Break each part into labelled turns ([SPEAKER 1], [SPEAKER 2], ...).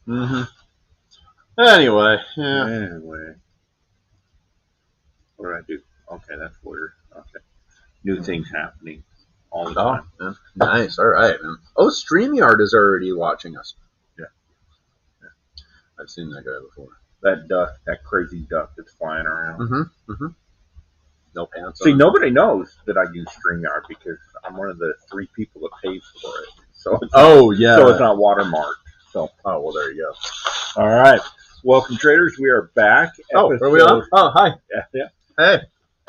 [SPEAKER 1] Mm-hmm. Anyway, yeah.
[SPEAKER 2] Anyway. What did I do? Okay, that's weird. Okay. New things happening all the time.
[SPEAKER 1] Yeah. Nice. All right, man. Oh, StreamYard is already watching us.
[SPEAKER 2] Yeah.
[SPEAKER 1] I've seen that guy before.
[SPEAKER 2] That duck, that crazy duck that's flying around.
[SPEAKER 1] Mm-hmm. Mm-hmm. No pants
[SPEAKER 2] See,
[SPEAKER 1] on.
[SPEAKER 2] nobody knows that I use StreamYard because I'm one of the 3 people that pays for it. So it's
[SPEAKER 1] yeah.
[SPEAKER 2] So it's not watermarked. So.
[SPEAKER 1] Oh, well, there you go.
[SPEAKER 2] All right. Welcome, traders. We are back.
[SPEAKER 1] Are we on? Oh, hi.
[SPEAKER 2] Yeah.
[SPEAKER 1] Hey.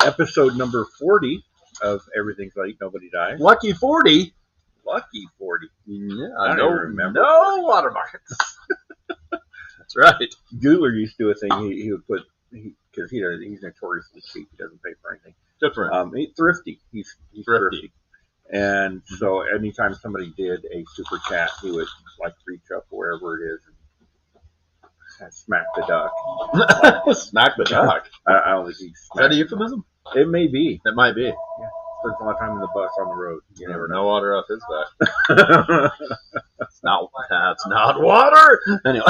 [SPEAKER 2] Episode number 40 of Everything's Late, Nobody Dies.
[SPEAKER 1] Lucky 40.
[SPEAKER 2] Lucky 40.
[SPEAKER 1] Yeah,
[SPEAKER 2] I don't even remember.
[SPEAKER 1] No watermarks. That's right.
[SPEAKER 2] Googler used to do a thing. He would put, because he's notoriously cheap. He doesn't pay for anything.
[SPEAKER 1] Good for him.
[SPEAKER 2] He's thrifty. He's thrifty. And so anytime somebody did a super chat, he would like reach up wherever it is and smack the duck.
[SPEAKER 1] Smack the duck?
[SPEAKER 2] I don't think he's.
[SPEAKER 1] Is that a euphemism?
[SPEAKER 2] It may be.
[SPEAKER 1] It might be.
[SPEAKER 2] Yeah. Spends a lot of time in the bus on the road.
[SPEAKER 1] You never know. No water off his back. That's not water. Anyway.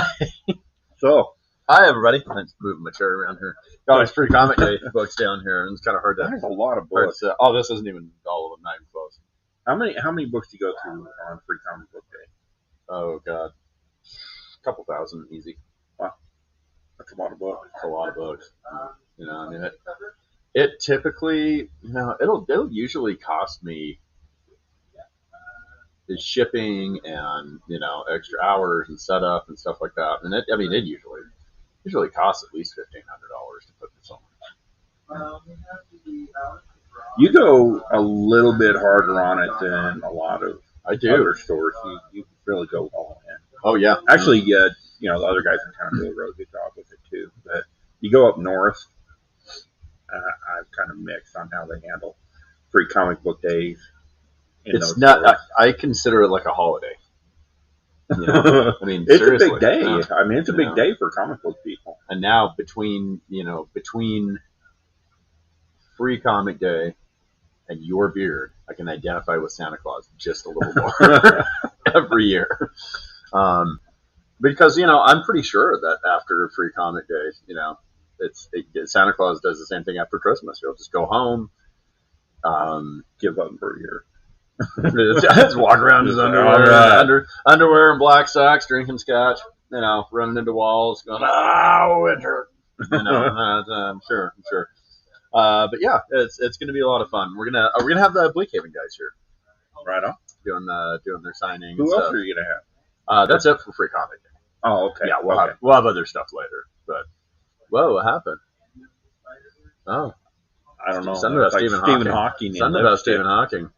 [SPEAKER 2] So.
[SPEAKER 1] Hi, everybody. Let's move my chair around here. Got his free comic day books down here, and it's kind of hard to.
[SPEAKER 2] There's a lot of books.
[SPEAKER 1] This isn't even all of them. Not even close.
[SPEAKER 2] How many books do you go through on Free Comic Book Day?
[SPEAKER 1] Oh God, a couple thousand, easy.
[SPEAKER 2] Wow, that's a lot of books.
[SPEAKER 1] It's a lot of books. You know, I mean, it typically, it'll usually cost me the shipping and extra hours and setup and stuff like that. And it usually costs at least $1,500 to put this on.
[SPEAKER 2] You go a little bit harder on it than a lot of other stores. You really go all in.
[SPEAKER 1] Oh yeah.
[SPEAKER 2] Actually, the other guys in town do a really good job with it too. But you go up north, I've kind of mixed on how they handle Free Comic Book Days.
[SPEAKER 1] It's not. I consider it like a holiday. I mean,
[SPEAKER 2] it's
[SPEAKER 1] seriously,
[SPEAKER 2] a big day. I mean, it's a big day for comic book people.
[SPEAKER 1] And now between Free Comic Day and your beard, I can identify with Santa Claus just a little more every year. Because I'm pretty sure that after Free Comic Day, Santa Claus does the same thing after Christmas. He'll just go home,
[SPEAKER 2] give up for a year.
[SPEAKER 1] Just walk around his underwear and black socks, drinking scotch, running into walls, going, winter. I'm sure. But yeah, it's going to be a lot of fun. We're gonna have the Bleak Haven guys here,
[SPEAKER 2] right on,
[SPEAKER 1] doing their signing.
[SPEAKER 2] Who else are you gonna
[SPEAKER 1] have? That's it for Free Comic Day.
[SPEAKER 2] Oh, okay.
[SPEAKER 1] Yeah, we'll have other stuff later. But whoa, what happened? Oh,
[SPEAKER 2] I don't know.
[SPEAKER 1] Something about Stephen Hawking.
[SPEAKER 2] Something
[SPEAKER 1] about Stephen Hawking.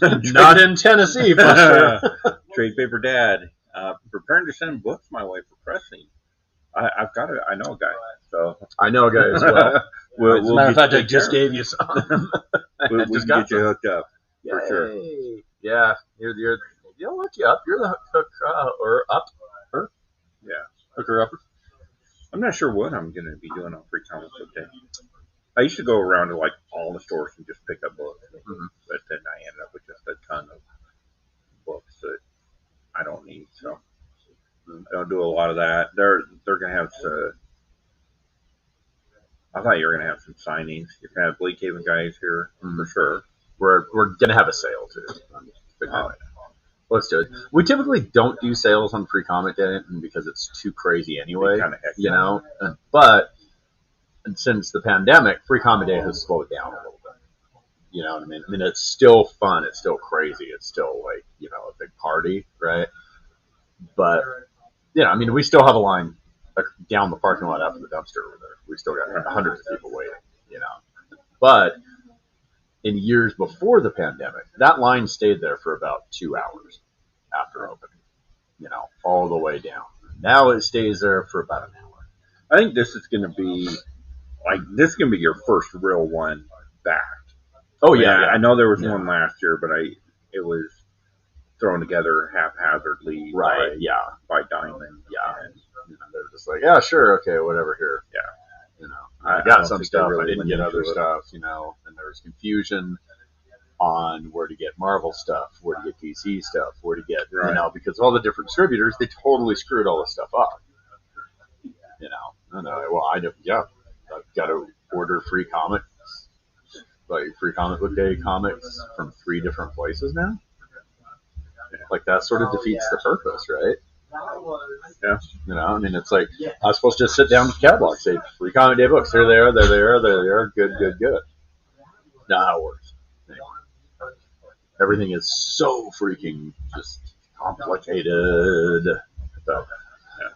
[SPEAKER 1] Not in Tennessee, for sure.
[SPEAKER 2] Trade Paper Dad, preparing to send books my way for pressing. I know a guy. So
[SPEAKER 1] I know a guy as well.
[SPEAKER 2] As a matter of fact,
[SPEAKER 1] I just gave you some.
[SPEAKER 2] we can get you hooked up for sure.
[SPEAKER 1] Yeah, you'll hook you up. You're the hooker upper.
[SPEAKER 2] Yeah,
[SPEAKER 1] hooker upper.
[SPEAKER 2] I'm not sure what I'm going to be doing on Free Comic Book Day. I used to go around to all the stores and just pick up books, but then I ended up with just a ton of books that I don't need. So I don't do a lot of that. They're going to have I thought you were going to have some signings. You're going to have Bleak Haven guys here for sure.
[SPEAKER 1] We're going to have a sale too. Let's do it. We typically don't do sales on Free Comic Day because it's too crazy anyway. But since the pandemic, Free Comic Day has slowed down a little bit. You know what I mean? I mean, it's still fun. It's still crazy. It's still a big party, right? But, we still have a line down the parking lot after the dumpster over there. We still got hundreds of people waiting, But in years before the pandemic, that line stayed there for about 2 hours after opening, all the way down. Now it stays there for about an hour.
[SPEAKER 2] I think this is going to be your first real one back.
[SPEAKER 1] Oh yeah,
[SPEAKER 2] I know there was one last year, but it was thrown together haphazardly,
[SPEAKER 1] right?
[SPEAKER 2] By Diamond,
[SPEAKER 1] and they're just like, yeah, sure, okay, whatever here, I got some stuff, I didn't get other stuff, and there was confusion on where to get Marvel stuff, where to get DC stuff, where to get,
[SPEAKER 2] Right.
[SPEAKER 1] you know, because all the different distributors, they totally screwed all this stuff up. You know, and well, I've got to order free comics, like free comic book day comics from 3 different places now. Like that sort of defeats the purpose, right?
[SPEAKER 2] Yeah.
[SPEAKER 1] You know, I mean, it's like I was supposed to just sit down with the catalog, say free comic day books. They're there, they're there, they're there. Good, good, good. Not how it works. Anyway, everything is so freaking just complicated. So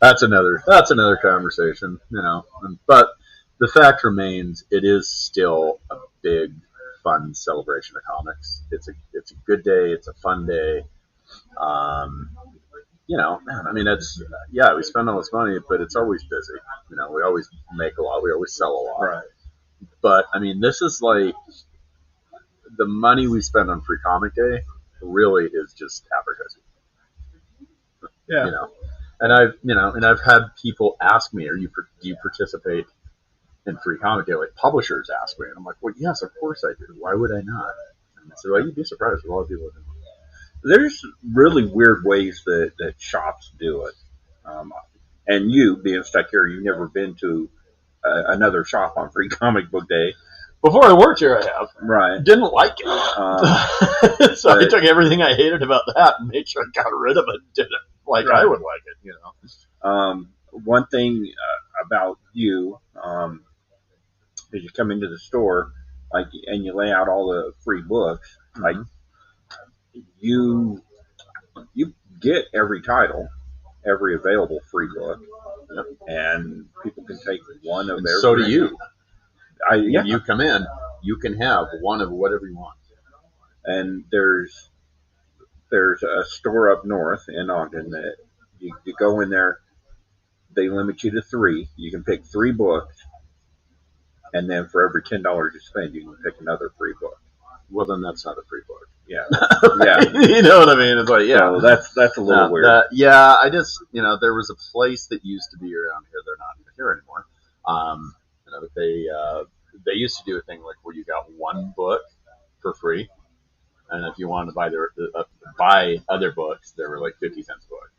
[SPEAKER 1] that's another conversation, you know. But the fact remains, it is still a big, fun celebration of comics. It's a good day. It's a fun day. You know, man, I mean, we spend all this money, but it's always busy. You know, we always make a lot. We always sell a lot.
[SPEAKER 2] Right.
[SPEAKER 1] But I mean, this is like the money we spend on Free Comic Day really is just advertising.
[SPEAKER 2] Yeah.
[SPEAKER 1] You know, and I've had people ask me, do you participate in Free Comic Day? Like publishers ask me, and I'm like, well, yes, of course I do. Why would I not? And I said, well, you'd be surprised. A lot of people do.
[SPEAKER 2] There's really weird ways that shops do it. And you, being stuck here, you've never been to another shop on Free Comic Book Day.
[SPEAKER 1] Before I worked here, I have.
[SPEAKER 2] Right.
[SPEAKER 1] Didn't like it. So I took everything I hated about that and made sure I got rid of it. Did it like I would like it, you know.
[SPEAKER 2] One thing about you is you come into the store, like, and you lay out all the free books, like you get every title, every available free book, and people can take one of every.
[SPEAKER 1] So do you.
[SPEAKER 2] Yeah.
[SPEAKER 1] When you come in, you can have one of whatever you want.
[SPEAKER 2] And there's a store up north in Ogden that you go in there. They limit you to 3. You can pick 3 books, and then for every $10 you spend, you can pick another free book.
[SPEAKER 1] Well, then that's not a free book.
[SPEAKER 2] Yeah, yeah.
[SPEAKER 1] You know what I mean? It's like, yeah,
[SPEAKER 2] so that's a little weird.
[SPEAKER 1] Yeah, I just, you know, there was a place that used to be around here. They're not here anymore. You know, they used to do a thing like where you got one book for free, and if you wanted to buy other books, they were like 50 cents a book.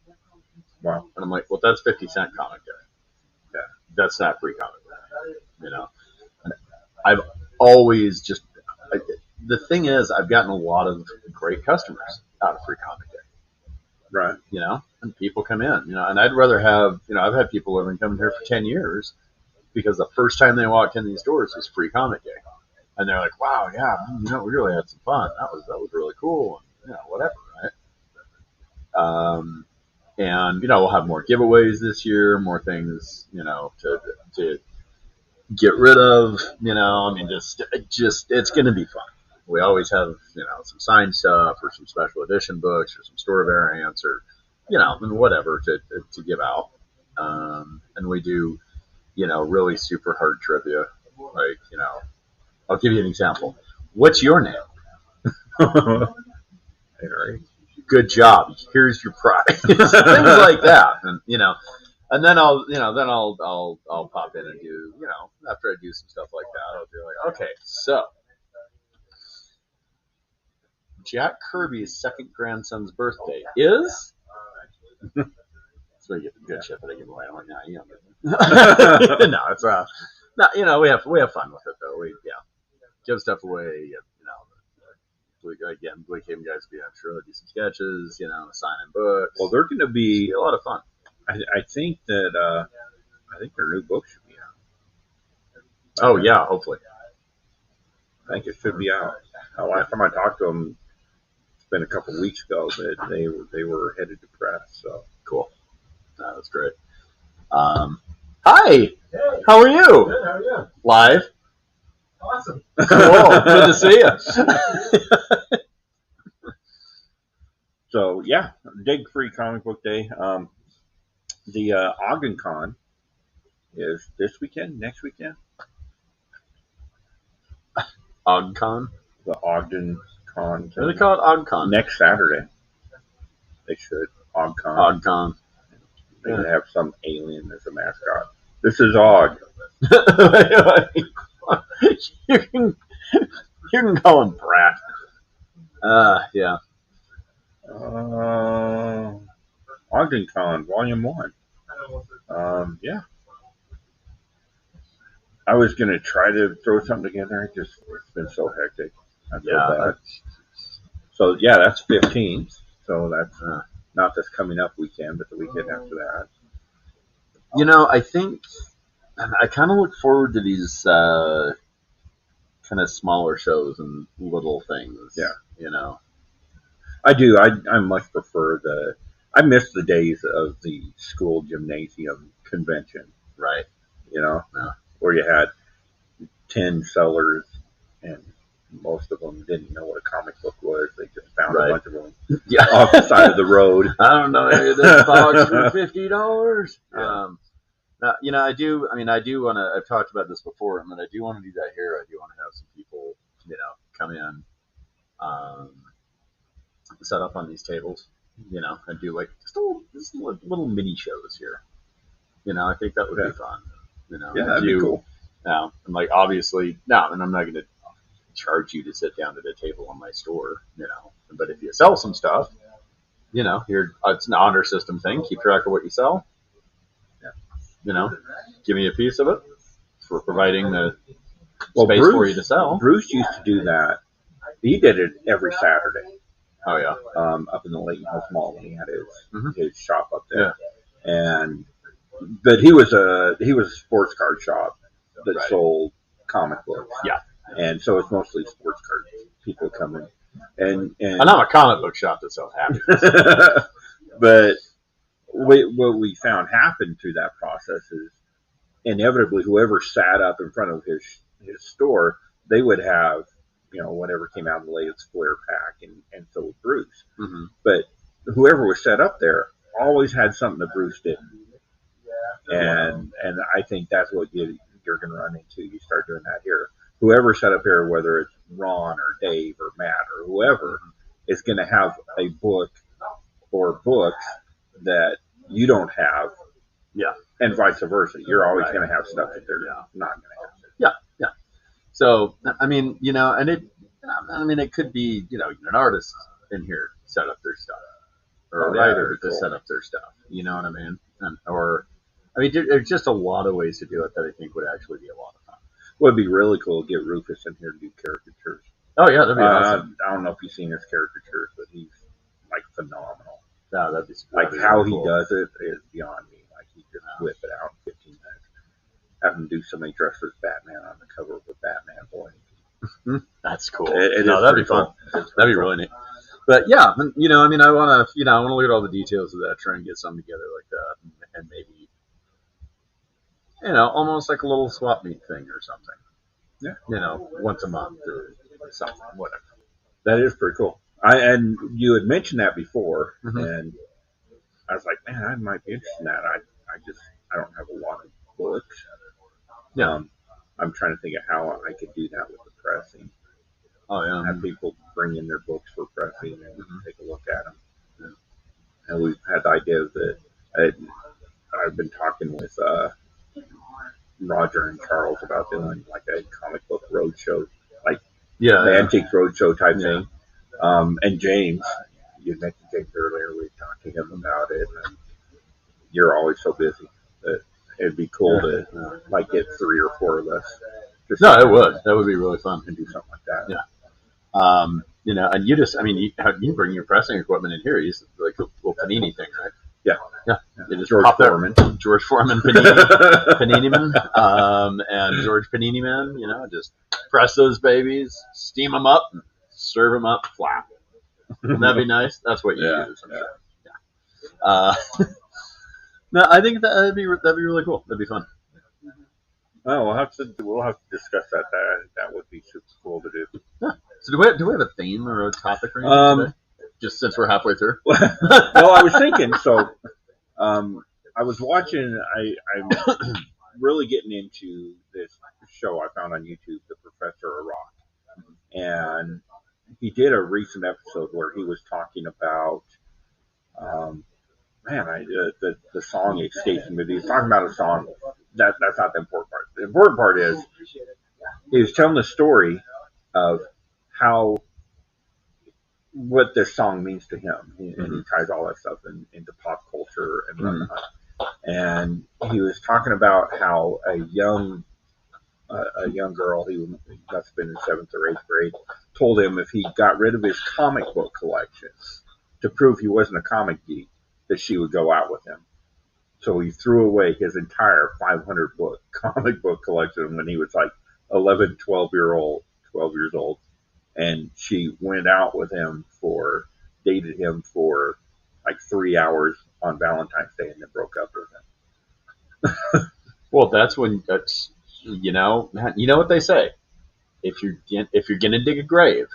[SPEAKER 2] Wow.
[SPEAKER 1] And I'm like, well, that's 50-cent comic day.
[SPEAKER 2] Yeah.
[SPEAKER 1] That's not free comic day. You know, and I've always just. The thing is, I've gotten a lot of great customers out of Free Comic Day.
[SPEAKER 2] Right.
[SPEAKER 1] You know, and people come in, you know, and I'd rather have, you know, I've had people who have been coming here for 10 years because the first time they walked in these doors was Free Comic Day. And they're like, wow, yeah, you know, we really had some fun. That was really cool. And, you know, whatever, right? And, you know, we'll have more giveaways this year, more things, you know, to get rid of, you know, I mean, just it's going to be fun. We always have, you know, some signed stuff or some special edition books or some store variants or, you know, and whatever to give out. And we do, you know, really super hard trivia. Like, you know, I'll give you an example. What's your name?
[SPEAKER 2] Harry.
[SPEAKER 1] Good job. Here's your prize. Things like that. And, you know, and then I'll pop in and do, you know, after I do some stuff like that, I'll be like, okay, so Jack Kirby's second grandson's birthday is. So we get the good shit that I give away. I'm like, nah, you don't. No, it's no, you know, we have fun with it though. We give stuff away. You know, again, Blake Haven guys be extra, do some sketches, you know, signing books.
[SPEAKER 2] Well, they're going to be
[SPEAKER 1] a lot of fun.
[SPEAKER 2] I think that their new book should be out.
[SPEAKER 1] Oh yeah, hopefully.
[SPEAKER 2] I think it should be out. Last time I talked to them, it's been a couple of weeks ago, that they were headed to press. So
[SPEAKER 1] cool. That's great. Hi. Hey. How are you?
[SPEAKER 3] Good. How are you?
[SPEAKER 1] Live.
[SPEAKER 3] Awesome.
[SPEAKER 1] Cool. Good to see you.
[SPEAKER 2] So yeah, dig Free Comic Book Day. The Ogden Con is this weekend, next weekend.
[SPEAKER 1] OgCon?
[SPEAKER 2] The Ogden Con.
[SPEAKER 1] What do they call it? OgCon.
[SPEAKER 2] Next Saturday. They should. OgCon.
[SPEAKER 1] OgCon.
[SPEAKER 2] They have some alien as a mascot. This is Og.
[SPEAKER 1] you can call him Brat. Yeah.
[SPEAKER 2] Ogden Con, Volume 1. Yeah. I was going to try to throw something together. It's been so hectic. I feel bad. So, yeah, that's 15th. So that's not this coming up weekend, but the weekend after that.
[SPEAKER 1] I think I kind of look forward to these kind of smaller shows and little things.
[SPEAKER 2] Yeah. I do. I much prefer I miss the days of the school gymnasium convention.
[SPEAKER 1] Right.
[SPEAKER 2] Yeah. Where you had 10 sellers and most of them didn't know what a comic book was. They just found a bunch of them off the side of the road.
[SPEAKER 1] I don't know. This box for $50. Now, I do. I mean, I do want to. I've talked about this before, and I do want to do that here. I do want to have some people, come in, set up on these tables, and do like just little mini shows here. I think that would be fun.
[SPEAKER 2] Yeah, that'd be cool.
[SPEAKER 1] Now, and like obviously, and I'm not going to charge you to sit down at a table in my store, but if you sell some stuff, it's an honor system thing. Keep track of what you sell. Give me a piece of it for providing the space for you to sell.
[SPEAKER 2] Bruce used to do that. He did it every Saturday.
[SPEAKER 1] Oh yeah.
[SPEAKER 2] Up in the Layton House Mall when he had his shop up there. Yeah. But he was a sports card shop that sold comic books.
[SPEAKER 1] Yeah.
[SPEAKER 2] And so it's mostly sports card people coming. And
[SPEAKER 1] I'm a comic book shop that sells happiness.
[SPEAKER 2] But what we found happened through that process is inevitably whoever sat up in front of his store, they would have, whatever came out in the latest Flair pack, and so would Bruce.
[SPEAKER 1] Mm-hmm.
[SPEAKER 2] But whoever was set up there always had something that Bruce didn't. And I think that's what you're going to run into. You start doing that here. Whoever set up here, whether it's Ron or Dave or Matt or whoever, is going to have a book or books that you don't have.
[SPEAKER 1] Yeah.
[SPEAKER 2] And vice versa. You're always going to have stuff that they're not going to have.
[SPEAKER 1] Yeah. Yeah. So, I mean, it could be, an artist in here set up their stuff or a writer to set up their stuff. You know what I mean? There's just a lot of ways to do it that I think would actually be a lot of fun.
[SPEAKER 2] Well, it'd be really cool to get Rufus in here to do caricatures.
[SPEAKER 1] Oh, yeah, that'd be awesome.
[SPEAKER 2] I don't know if you've seen his caricatures, but he's, phenomenal.
[SPEAKER 1] Yeah, that'd be
[SPEAKER 2] how he does it is beyond me. He just whip it out in 15 minutes. Have him do somebody dressed as Batman on the cover of a Batman boy.
[SPEAKER 1] That's cool.
[SPEAKER 2] That'd be fun.
[SPEAKER 1] That'd be really neat. But yeah, I want to look at all the details of that, try and get something together like that, and maybe, almost like a little swap meet thing or something.
[SPEAKER 2] Yeah.
[SPEAKER 1] Once a month or something, whatever.
[SPEAKER 2] That is pretty cool. And you had mentioned that before,
[SPEAKER 1] mm-hmm.
[SPEAKER 2] and I was like, man, I might be interested in that. I don't have a lot of books.
[SPEAKER 1] Yeah.
[SPEAKER 2] I'm trying to think of how I could do that with the pressing.
[SPEAKER 1] Oh yeah.
[SPEAKER 2] Have people bring in their books for pressing and take a look at them. Yeah. And we've had the idea that I've been talking with Roger and Charles about doing like a comic book roadshow, the Antiques Roadshow type thing. And James, you mentioned James earlier. We talked to him about it, and you're always so busy that it'd be cool to get 3 or 4 of us.
[SPEAKER 1] No, it would. That would be really fun
[SPEAKER 2] to do something like that.
[SPEAKER 1] Yeah. And you bring your pressing equipment in here. You use like a little panini thing, right?
[SPEAKER 2] Yeah.
[SPEAKER 1] You just
[SPEAKER 2] George Foreman.
[SPEAKER 1] George Foreman Panini Man, and George Panini Man. Just press those babies, steam them up, and serve them up flat. Wouldn't that be nice? That's what you use. I'm sure. Yeah. No, I think that'd be really cool. That'd be fun.
[SPEAKER 2] Oh, we'll have to discuss that. That would be super cool to do.
[SPEAKER 1] Yeah. So do we have a theme or a topic or anything today? Just since we're halfway through.
[SPEAKER 2] Well, I was thinking. So, I was watching. I'm really getting into this show I found on YouTube, The Professor of Rock, and he did a recent episode where he was talking about. The song escapes me, but he's talking about a song. That's not the important part. The important part is he was telling the story of how what this song means to him, and he ties all that stuff into pop culture and whatnot. And he was talking about how a young girl, he must have been in 7th or 8th grade, told him if he got rid of his comic book collection to prove he wasn't a comic geek, that she would go out with him. So he threw away his entire 500 book comic book collection when he was like 11, 12 years old. And she went out with him dated him for like 3 hours on Valentine's Day and then broke up with him.
[SPEAKER 1] Well, that's you know what they say. If you're gonna dig a grave,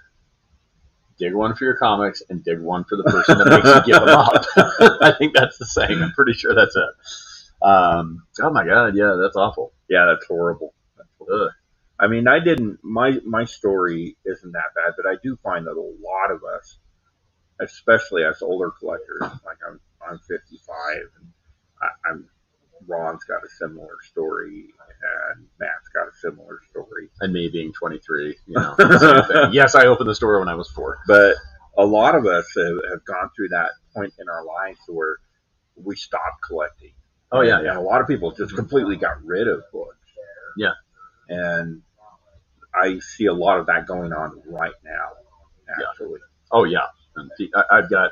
[SPEAKER 1] dig one for your comics and dig one for the person that makes you give them up. I think that's the saying. I'm pretty sure that's it. Oh my God, yeah, that's awful.
[SPEAKER 2] Yeah, that's horrible. I mean, my story isn't that bad, but I do find that a lot of us, especially us older collectors, like I'm 55, and Ron's got a similar story, and Matt's got a similar story.
[SPEAKER 1] And me being 23, same thing. Yes, I opened the store when I was 4.
[SPEAKER 2] But a lot of us have gone through that point in our lives where we stopped collecting.
[SPEAKER 1] Oh, yeah.
[SPEAKER 2] And a lot of people just completely got rid of books.
[SPEAKER 1] Yeah.
[SPEAKER 2] And I see a lot of that going on right now, actually.
[SPEAKER 1] Yeah. Oh, yeah. And I've got,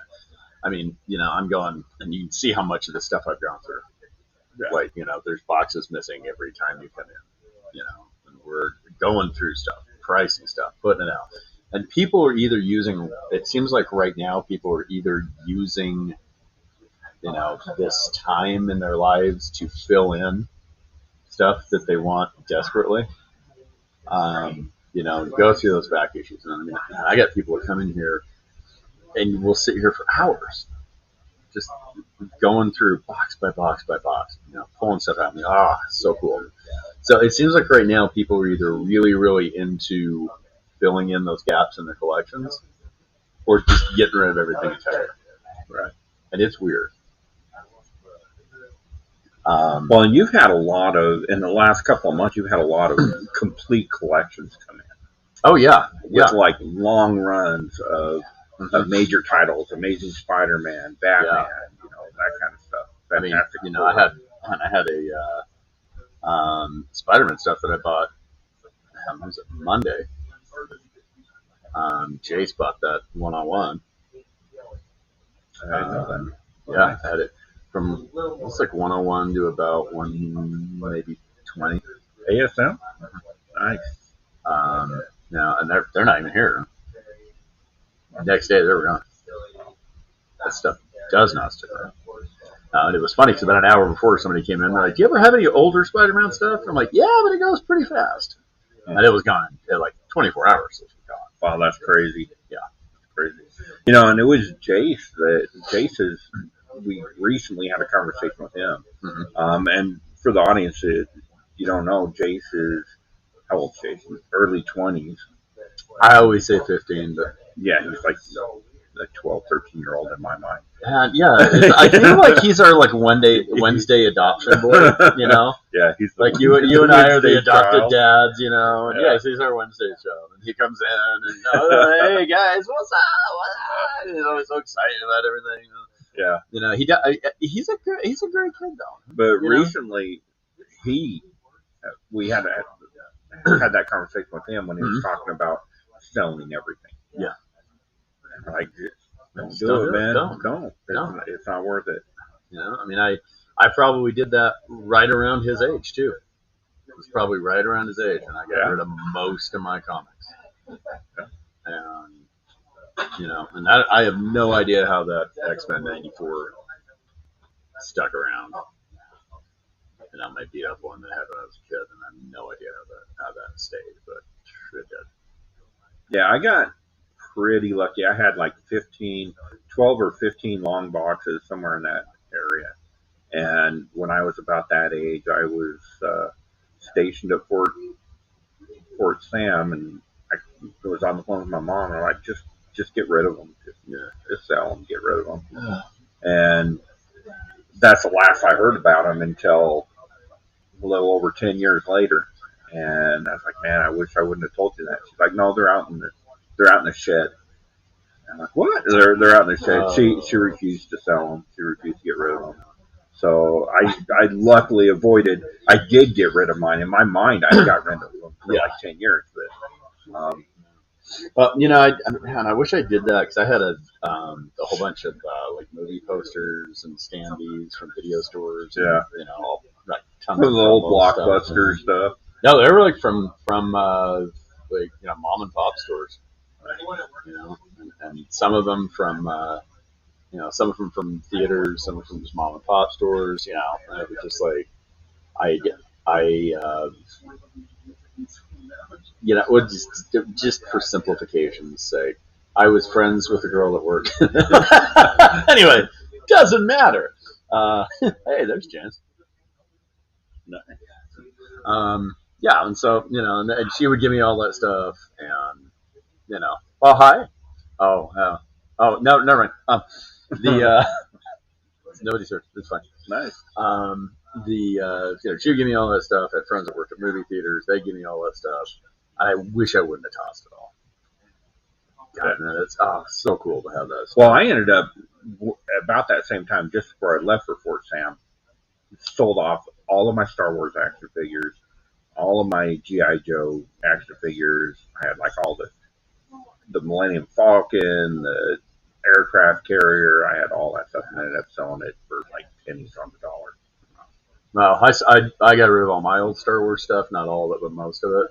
[SPEAKER 1] I'm going, and you can see how much of the stuff I've gone through. Yeah. Like, there's boxes missing every time you come in, and we're going through stuff, pricing stuff, putting it out. And people are either using, it seems like right now, people are either using, this time in their lives to fill in stuff that they want desperately. Go through those back issues. And I got people that come in here and we'll sit here for hours just going through box by box by box, pulling stuff out. So cool. So it seems like right now people are either really, really into filling in those gaps in their collections or just getting rid of everything entirely. Right. And it's weird.
[SPEAKER 2] Well, and you've had in the last couple of months, you've had a lot of complete collections come in.
[SPEAKER 1] Oh, yeah.
[SPEAKER 2] With like long runs of major titles, Amazing Spider-Man, Batman, that kind of stuff. Fantastic.
[SPEAKER 1] I had a Spider-Man stuff that I bought. Was it Monday? Jace bought that 1-on-1. Yeah, I had it from it's like 101 to about maybe 20.
[SPEAKER 2] ASM? Nice.
[SPEAKER 1] Now, and they're not even here. The next day they were gone. That stuff does not stick around. And it was funny because about an hour before somebody came in, they're like, "Do you ever have any older Spider-Man stuff?" And I'm like, "Yeah, but it goes pretty fast." And it was gone in like 24 hours. It was gone.
[SPEAKER 2] Wow, that's crazy.
[SPEAKER 1] Yeah,
[SPEAKER 2] that's crazy. And it was Jace is. We recently had a conversation with him. Mm-hmm. And for the audience, you don't know, Jace is, how old is Jace? Early 20s.
[SPEAKER 1] I always say 15, but
[SPEAKER 2] yeah, he's like a 12, 13-year-old in my mind.
[SPEAKER 1] Yeah, I feel like he's our Wednesday adoption boy,
[SPEAKER 2] Yeah, he's
[SPEAKER 1] like you and I are the adopted dads, and yes, he's our Wednesday child, and he comes in and hey guys, what's up? He's always so excited about everything.
[SPEAKER 2] Yeah,
[SPEAKER 1] he's a great kid though.
[SPEAKER 2] But recently, we had that conversation with him when he was talking about selling everything.
[SPEAKER 1] Yeah,
[SPEAKER 2] like. Don't do it, man. Don't. It's not worth it.
[SPEAKER 1] I probably did that right around his age, too. It was probably right around his age, and I got rid of most of my comics. And I have no idea how that X-Men 94 stuck around. And I might beat up one that I had when I was a kid, and I have no idea how that stayed, but it did.
[SPEAKER 2] Yeah, I got pretty lucky. I had like 12 or 15 long boxes somewhere in that area. And when I was about that age, I was stationed at Fort Sam, and I was on the phone with my mom, and I'm like, just get rid of them. Just sell them, get rid of them. And that's the last I heard about them until a little over 10 years later. And I was like, man, I wish I wouldn't have told you that. She's like, no, they're out in the shed. I'm like, what? They're out in the shed. She refused to sell them. She refused to get rid of them. So I luckily avoided. I did get rid of mine. In my mind, I got rid of them for like 10 years. But
[SPEAKER 1] well, I wish I did that because I had a whole bunch of like movie posters and standees from video stores.
[SPEAKER 2] Yeah.
[SPEAKER 1] And, like tons
[SPEAKER 2] the
[SPEAKER 1] of
[SPEAKER 2] old
[SPEAKER 1] promo
[SPEAKER 2] Blockbuster stuff.
[SPEAKER 1] No, they were like from like mom and pop stores. And some of them from some of them from theaters, some of them from just mom and pop stores. And it was just like well, just for simplification's sake, I was friends with a girl at work. Anyway, doesn't matter. Hey, there's James. No. Yeah, and so and she would give me all that stuff, and oh hi, oh no, never mind. Nobody's here. It's fine.
[SPEAKER 2] Nice.
[SPEAKER 1] She would give me all that stuff. I had friends that worked at movie theaters. They give me all that stuff. I wish I wouldn't have tossed it all. God, man, it's so cool to have that stuff.
[SPEAKER 2] Well, I ended up about that same time, just before I left for Fort Sam, sold off all of my Star Wars action figures, all of my G.I. Joe action figures. I had like all the Millennium Falcon, the aircraft carrier. I had all that stuff and I ended up selling it for like pennies on the dollar.
[SPEAKER 1] No, I got rid of all my old Star Wars stuff, not all of it, but most of it.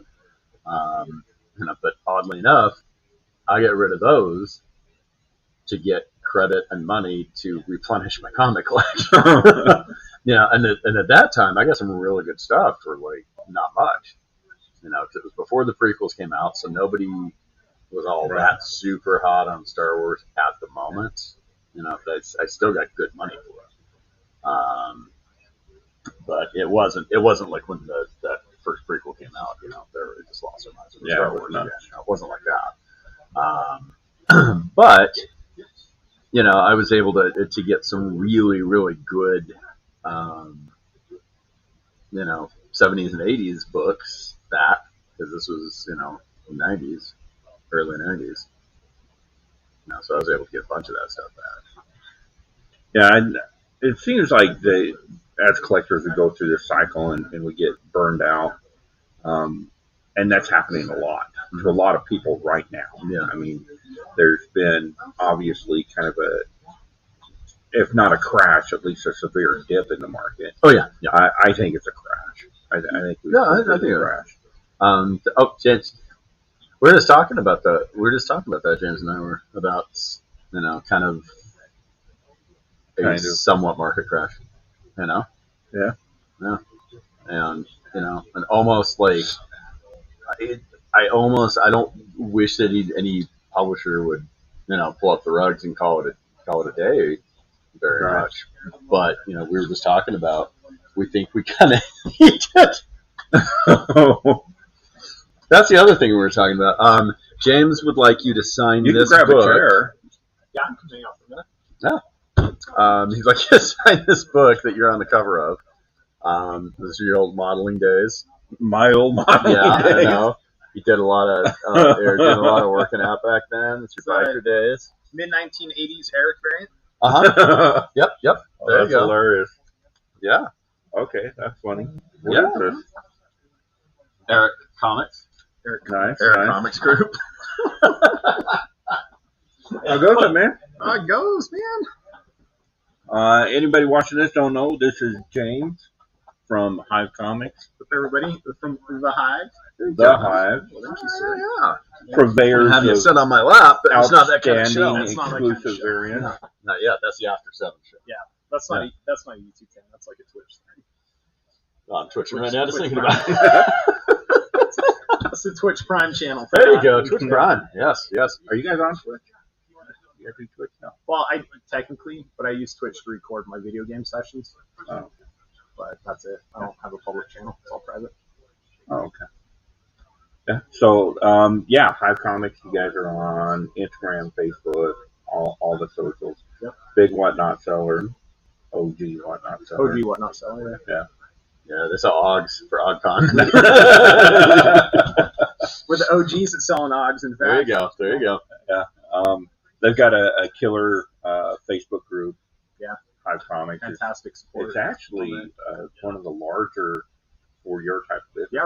[SPEAKER 1] But oddly enough, I got rid of those to get credit and money to replenish my comic collection. And at that time, I got some really good stuff for like not much. Because it was before the prequels came out, so nobody was all that super hot on Star Wars at the moment. I still got good money for it. But it wasn't like when that first prequel came out. It just lost their minds. Star Wars. It wasn't like that. But I was able to get some really, really good, 70s and 80s books back, because this was, 90s, early 90s. So I was able to get a bunch of that stuff back.
[SPEAKER 2] Yeah, and it seems like as collectors, we go through this cycle and we get burned out. And that's happening a lot to a lot of people right now.
[SPEAKER 1] Yeah.
[SPEAKER 2] I mean, there's been obviously kind of if not a crash, at least a severe dip in the market.
[SPEAKER 1] Oh yeah, yeah.
[SPEAKER 2] I think it's a crash. I think
[SPEAKER 1] I think it's a crash. James, we're just talking about that. James and I were about kind of a somewhat market crash.
[SPEAKER 2] Yeah.
[SPEAKER 1] Yeah. And and almost like I don't wish that any publisher would pull up the rugs and call it a day very much. But we were just talking about, we think we kind of need it. That's the other thing we were talking about. James would like you to sign this book. You can grab a chair.
[SPEAKER 3] Yeah, I'm coming off for a minute.
[SPEAKER 1] Yeah. He'd like you to sign this book that you're on the cover of. This is your old modeling days.
[SPEAKER 2] My old modeling days.
[SPEAKER 1] I know. You did a lot of working out back then. It's your biker days.
[SPEAKER 3] Mid-1980s Eric variant.
[SPEAKER 1] Uh-huh. Yep.
[SPEAKER 2] There you go. Hilarious.
[SPEAKER 1] Yeah.
[SPEAKER 2] Okay, that's funny.
[SPEAKER 1] Yeah. Eric Comics.
[SPEAKER 3] Eric
[SPEAKER 1] Comics Group.
[SPEAKER 2] How goes it, man?
[SPEAKER 3] How it goes, man.
[SPEAKER 2] Anybody watching this don't know, this is James from Hive Comics.
[SPEAKER 3] With everybody from the Hive.
[SPEAKER 2] The Hive.
[SPEAKER 3] Well, thank you, sir. Yeah.
[SPEAKER 2] Purveyors
[SPEAKER 1] have you sit on my lap, but it's not that kind of show.
[SPEAKER 2] Outstanding exclusive variant.
[SPEAKER 1] Not yet. That's the After 7 show.
[SPEAKER 3] Yeah, that's not a YouTube channel. That's like a Twitch thing.
[SPEAKER 1] I'm twitching right now, just thinking about it.
[SPEAKER 3] That's the Twitch Prime channel.
[SPEAKER 1] There you go, Twitch Prime. Yes.
[SPEAKER 2] Are you guys on Twitch? You guys do Twitch now?
[SPEAKER 3] Well, I technically, but I use Twitch to record my video game sessions.
[SPEAKER 2] Oh.
[SPEAKER 3] But that's it. I don't have a public channel. It's all private.
[SPEAKER 2] Oh, okay. Yeah. So, Hive Comics. You guys are on Instagram, Facebook, all the socials.
[SPEAKER 3] Yep.
[SPEAKER 2] Big Whatnot seller. OG Whatnot seller.
[SPEAKER 3] OG Whatnot seller.
[SPEAKER 2] Yeah.
[SPEAKER 1] Yeah, they sell OGs for OggCon.
[SPEAKER 3] We're the OGs that selling OGs, in fact.
[SPEAKER 1] There you go.
[SPEAKER 2] Yeah. They've got a killer Facebook group.
[SPEAKER 3] Yeah.
[SPEAKER 2] Hive Comics.
[SPEAKER 3] Fantastic support.
[SPEAKER 2] It's actually one of the larger for your type of business.
[SPEAKER 3] Yeah,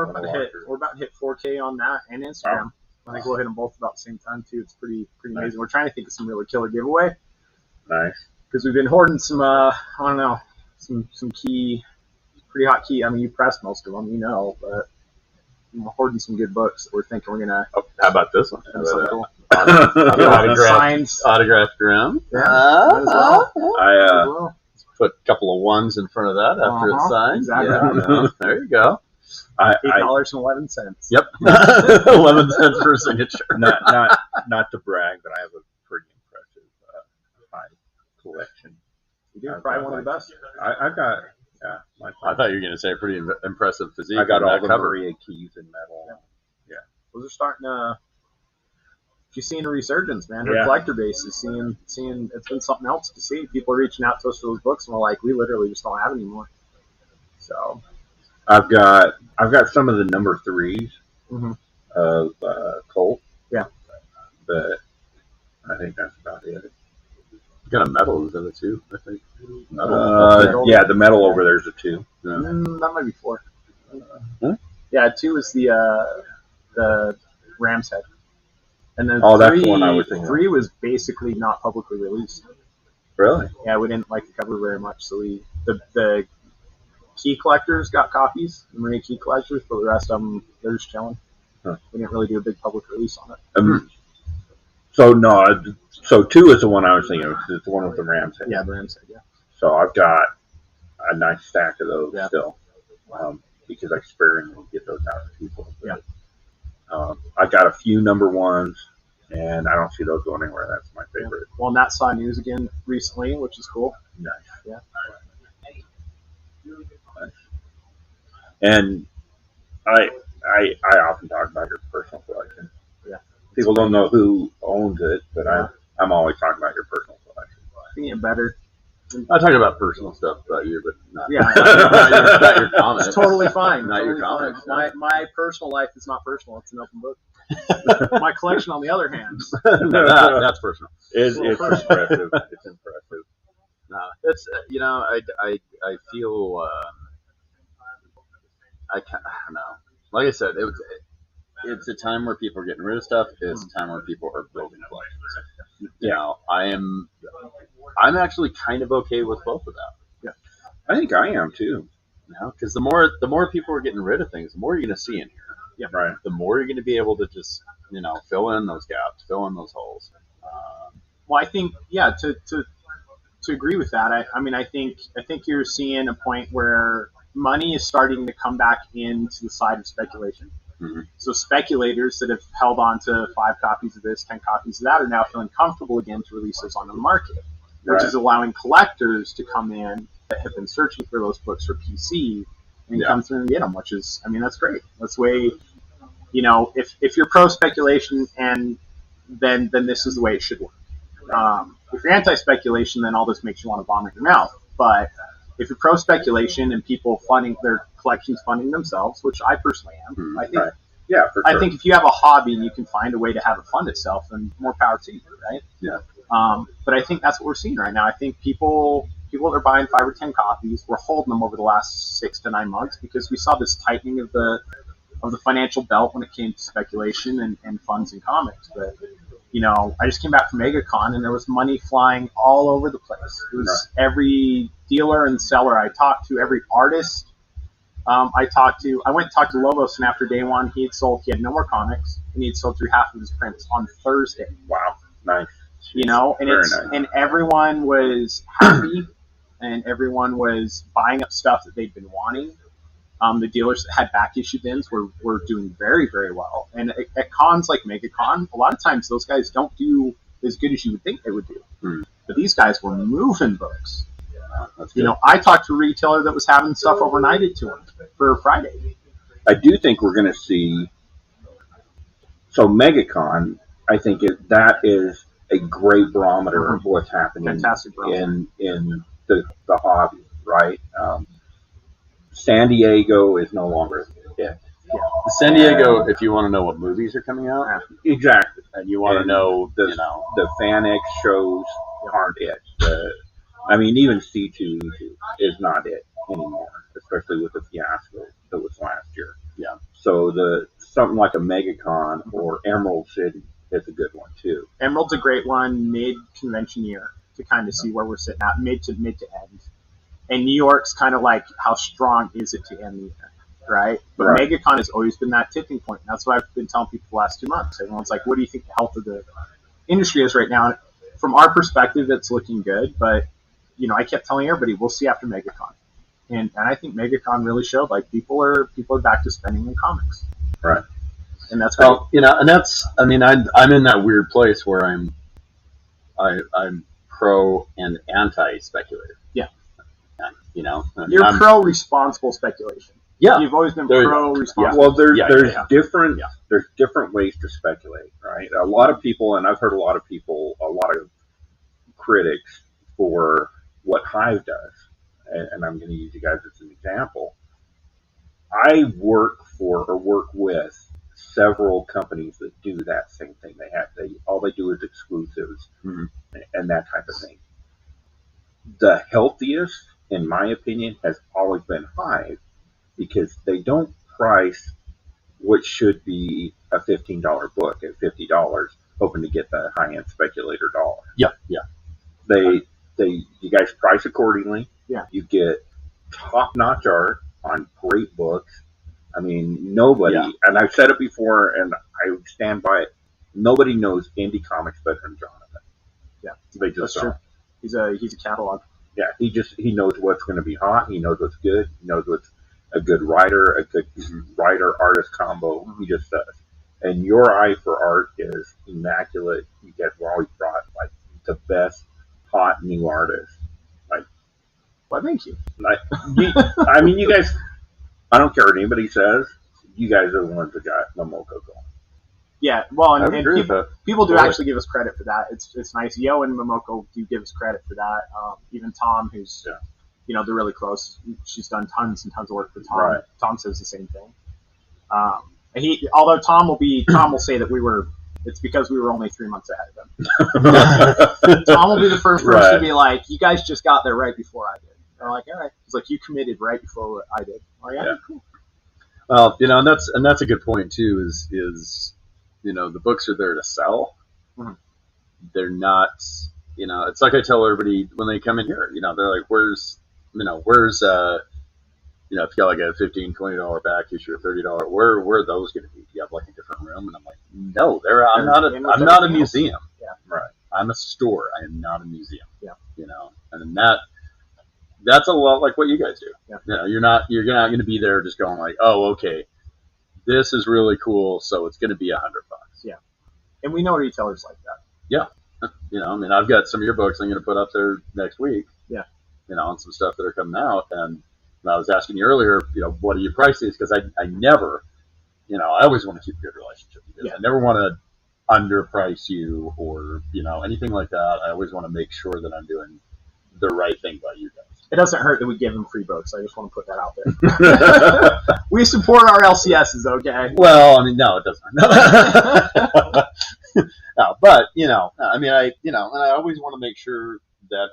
[SPEAKER 3] we're about to hit 4K on that and Instagram. I think we'll hit them both about the same time too. It's pretty
[SPEAKER 2] Nice.
[SPEAKER 3] amazing. We're trying to think of some really killer giveaway
[SPEAKER 2] Nice.
[SPEAKER 3] because we've been hoarding some I don't know, some key, pretty hot key. I mean, you pressed most of them, you know, but we're hoarding some good books that we're thinking we're gonna.
[SPEAKER 1] Oh, how about this one? Autographed Grim.
[SPEAKER 3] Yeah,
[SPEAKER 1] Put a couple of ones in front of that after it's signed.
[SPEAKER 3] Exactly.
[SPEAKER 1] Yeah, there you go.
[SPEAKER 3] $8.11.
[SPEAKER 1] Yep. 11 cents per signature.
[SPEAKER 2] Not to brag, but I have a pretty impressive Hive collection.
[SPEAKER 3] You do probably one of the best.
[SPEAKER 2] I've got.
[SPEAKER 1] I thought you were going to say a pretty impressive physique.
[SPEAKER 2] I got all the
[SPEAKER 1] cover.
[SPEAKER 2] Maria keys in metal. Yeah.
[SPEAKER 3] Those are starting to. You're seeing a resurgence, man. Our
[SPEAKER 2] Yeah.
[SPEAKER 3] collector base is seeing it's been something else to see. People are reaching out to us for those books, and we're like, we literally just don't have any more. So
[SPEAKER 2] I've got some of the number 3s of Colt.
[SPEAKER 3] Yeah.
[SPEAKER 2] But I think that's about it.
[SPEAKER 1] Got a medal in it too, I think.
[SPEAKER 2] Yeah, the metal over there's a 2.
[SPEAKER 1] Yeah.
[SPEAKER 3] That might be 4.
[SPEAKER 2] Huh?
[SPEAKER 3] 2 is the Ram's head. And then
[SPEAKER 2] that's the one I was thinking
[SPEAKER 3] 3 was basically not publicly released.
[SPEAKER 2] Really?
[SPEAKER 3] Yeah, we didn't like the cover very much, so the key collectors got copies, the Maria key collectors, but the rest of them, they're just chilling.
[SPEAKER 2] Huh.
[SPEAKER 3] We didn't really do a big public release on it.
[SPEAKER 2] So 2 is the one I was thinking of. It's the one with the Ram's head.
[SPEAKER 3] Yeah, the Ram's head, yeah.
[SPEAKER 2] So I've got a nice stack of those
[SPEAKER 3] Yeah.
[SPEAKER 2] still, because I sparingly get those out to people.
[SPEAKER 3] Yeah.
[SPEAKER 2] I got a few number 1s, and I don't see those going anywhere. That's my favorite.
[SPEAKER 3] Well, and that saw news again recently, which is cool.
[SPEAKER 2] Nice.
[SPEAKER 3] Yeah.
[SPEAKER 2] Nice. And I often talk about your personal collection.
[SPEAKER 3] Yeah.
[SPEAKER 2] People don't know who owns it, but I'm always talking about your personal collection.
[SPEAKER 3] Getting better.
[SPEAKER 1] I talk about personal stuff about you, but not,
[SPEAKER 3] Yeah.
[SPEAKER 1] not your comics.
[SPEAKER 3] It's totally fine.
[SPEAKER 1] Not your
[SPEAKER 3] Totally
[SPEAKER 1] comics.
[SPEAKER 3] fine. My personal life is not personal. It's an open book. My collection, on the other hand,
[SPEAKER 1] That's personal.
[SPEAKER 2] It's impressive. It's impressive.
[SPEAKER 1] No, it's I feel I don't know. Like I said, it's a time where people are getting rid of stuff. It's a time where people are building collections. You know, I'm actually kind of okay with both of that.
[SPEAKER 3] Yeah,
[SPEAKER 2] I think I am too.
[SPEAKER 1] You know, because the more people are getting rid of things, the more you're going to see in here.
[SPEAKER 3] Yeah,
[SPEAKER 2] right.
[SPEAKER 1] The more you're going to be able to just fill in those gaps, fill in those holes.
[SPEAKER 3] Well, I think to agree with that, I mean I think you're seeing a point where money is starting to come back into the side of speculation.
[SPEAKER 1] Mm-hmm.
[SPEAKER 3] So speculators that have held on to 5 copies of this, 10 copies of that, are now feeling comfortable again to release those on the market, which is allowing collectors to come in that have been searching for those books for PC and come through and get them, which is, I mean, that's great. That's the way, if you're pro speculation, and then this is the way it should work. If you're anti-speculation, then all this makes you want to vomit your mouth. But if you're pro-speculation and people funding their collections, funding themselves, which I personally am, I think,
[SPEAKER 2] yeah, for sure.
[SPEAKER 3] I think if you have a hobby and you can find a way to have it fund itself, then more power to you, right?
[SPEAKER 1] Yeah.
[SPEAKER 3] But I think that's what we're seeing right now. I think people that are buying 5 or 10 copies, we're holding them over the last 6 to 9 months because we saw this tightening of the financial belt when it came to speculation and funds and comics. But I just came back from MegaCon and there was money flying all over the place. It was every dealer and seller I talked to, every artist I talked to. I went and talked to Lobos, and after day 1, he had no more comics, and he had sold through half of his prints on Thursday.
[SPEAKER 2] Wow, nice.
[SPEAKER 3] And everyone was happy, and everyone was buying up stuff that they'd been wanting. The dealers that had back issue bins were doing very, very well. And at cons like MegaCon, a lot of times those guys don't do as good as you would think they would do. But these guys were moving books. I talked to a retailer that was having stuff overnighted to him for Friday.
[SPEAKER 2] I do think we're going to see. So MegaCon, I think that is a great barometer of what's happening in the hobby, right? San Diego is no longer it.
[SPEAKER 1] San Diego, if you want to know what movies are coming out,
[SPEAKER 2] exactly.
[SPEAKER 1] and you want to
[SPEAKER 2] And
[SPEAKER 1] know,
[SPEAKER 2] the FanX shows aren't it. Even C2 is not it anymore, especially with the fiasco that was last year.
[SPEAKER 1] Yeah.
[SPEAKER 2] So something like a MegaCon or Emerald City is a good one too.
[SPEAKER 3] Emerald's a great one mid-convention year to kind of see where we're sitting at, mid to end. And New York's kind of like, how strong is it to end the year, right? But
[SPEAKER 2] Right.
[SPEAKER 3] MegaCon has always been that tipping point. And that's what I've been telling people the last 2 months. Everyone's like, what do you think the health of the industry is right now? And from our perspective, it's looking good. But, I kept telling everybody, we'll see after MegaCon. And I think MegaCon really showed, like, people are back to spending in comics.
[SPEAKER 2] Right.
[SPEAKER 3] And that's great.
[SPEAKER 1] Well, and that's, I'm in that weird place where I'm pro and anti speculator.
[SPEAKER 3] Yeah.
[SPEAKER 1] You're
[SPEAKER 3] pro responsible speculation.
[SPEAKER 1] Yeah.
[SPEAKER 3] You've always been
[SPEAKER 1] There you
[SPEAKER 3] pro
[SPEAKER 1] go.
[SPEAKER 3] responsible.
[SPEAKER 2] Well, there's
[SPEAKER 1] Yeah.
[SPEAKER 2] different ways to speculate, right? A lot of people, and I've heard a lot of critics for what Hive does, and I'm going to use you guys as an example. I work with several companies that do that same thing. All they do is exclusives and that type of thing. The healthiest, in my opinion, has always been Hive, because they don't price what should be a $15 book at $50, hoping to get the high-end speculator dollar.
[SPEAKER 1] Yeah.
[SPEAKER 2] You guys price accordingly.
[SPEAKER 3] Yeah.
[SPEAKER 2] You get top-notch art on great books. Nobody, and I've said it before, and I stand by it. Nobody knows indie comics better than Jonathan.
[SPEAKER 3] Yeah,
[SPEAKER 2] they just don't.
[SPEAKER 3] True. He's a catalog.
[SPEAKER 2] Yeah, he knows what's going to be hot. He knows what's good. He knows what's a good writer artist combo. He just does. And your eye for art is immaculate. You guys have always brought like the best hot new artists.
[SPEAKER 3] Well, thank you.
[SPEAKER 2] You guys. I don't care what anybody says. You guys are the ones that got Momoko going.
[SPEAKER 3] Yeah, well,
[SPEAKER 1] I would agree with that.
[SPEAKER 3] People do actually give us credit for that. It's nice. Yo and Momoko do give us credit for that. Even Tom, who's they're really close. She's done tons and tons of work for Tom.
[SPEAKER 2] Right.
[SPEAKER 3] Tom says the same thing. Although Tom will say that it's because we were only 3 months ahead of him. Tom will be the first person to be like, you guys just got there right before I did. They're like, all right. He's like, you committed right before I did. Oh, yeah, cool.
[SPEAKER 1] Well, and that's a good point too. Is the books are there to sell.
[SPEAKER 3] Mm-hmm.
[SPEAKER 1] They're not. It's like I tell everybody when they come in here. They're like, where's if you got like a $15, $20 back issue or $30, where are those going to be? Do you have like a different room? And I'm like, no, I'm not a museum.
[SPEAKER 3] Yeah.
[SPEAKER 1] Right. I'm a store. I am not a museum.
[SPEAKER 3] Yeah.
[SPEAKER 1] And that's a lot like what you guys do.
[SPEAKER 3] Yeah.
[SPEAKER 1] You're not going to be there just going like, oh, okay, this is really cool, so it's going to be $100.
[SPEAKER 3] Yeah. And we know retailers like that.
[SPEAKER 1] Yeah. I've got some of your books I'm going to put up there next week.
[SPEAKER 3] Yeah.
[SPEAKER 1] On some stuff that are coming out. And I was asking you earlier, what do you price these? Because I never, I always want to keep a good relationship with you.
[SPEAKER 3] Yeah.
[SPEAKER 1] I never want to underprice you or, anything like that. I always want to make sure that I'm doing the right thing by you guys.
[SPEAKER 3] It doesn't hurt that we give them free books. I just want to put that out there. We support our LCSs, okay?
[SPEAKER 1] Well, no, it doesn't. No, but and I always want to make sure that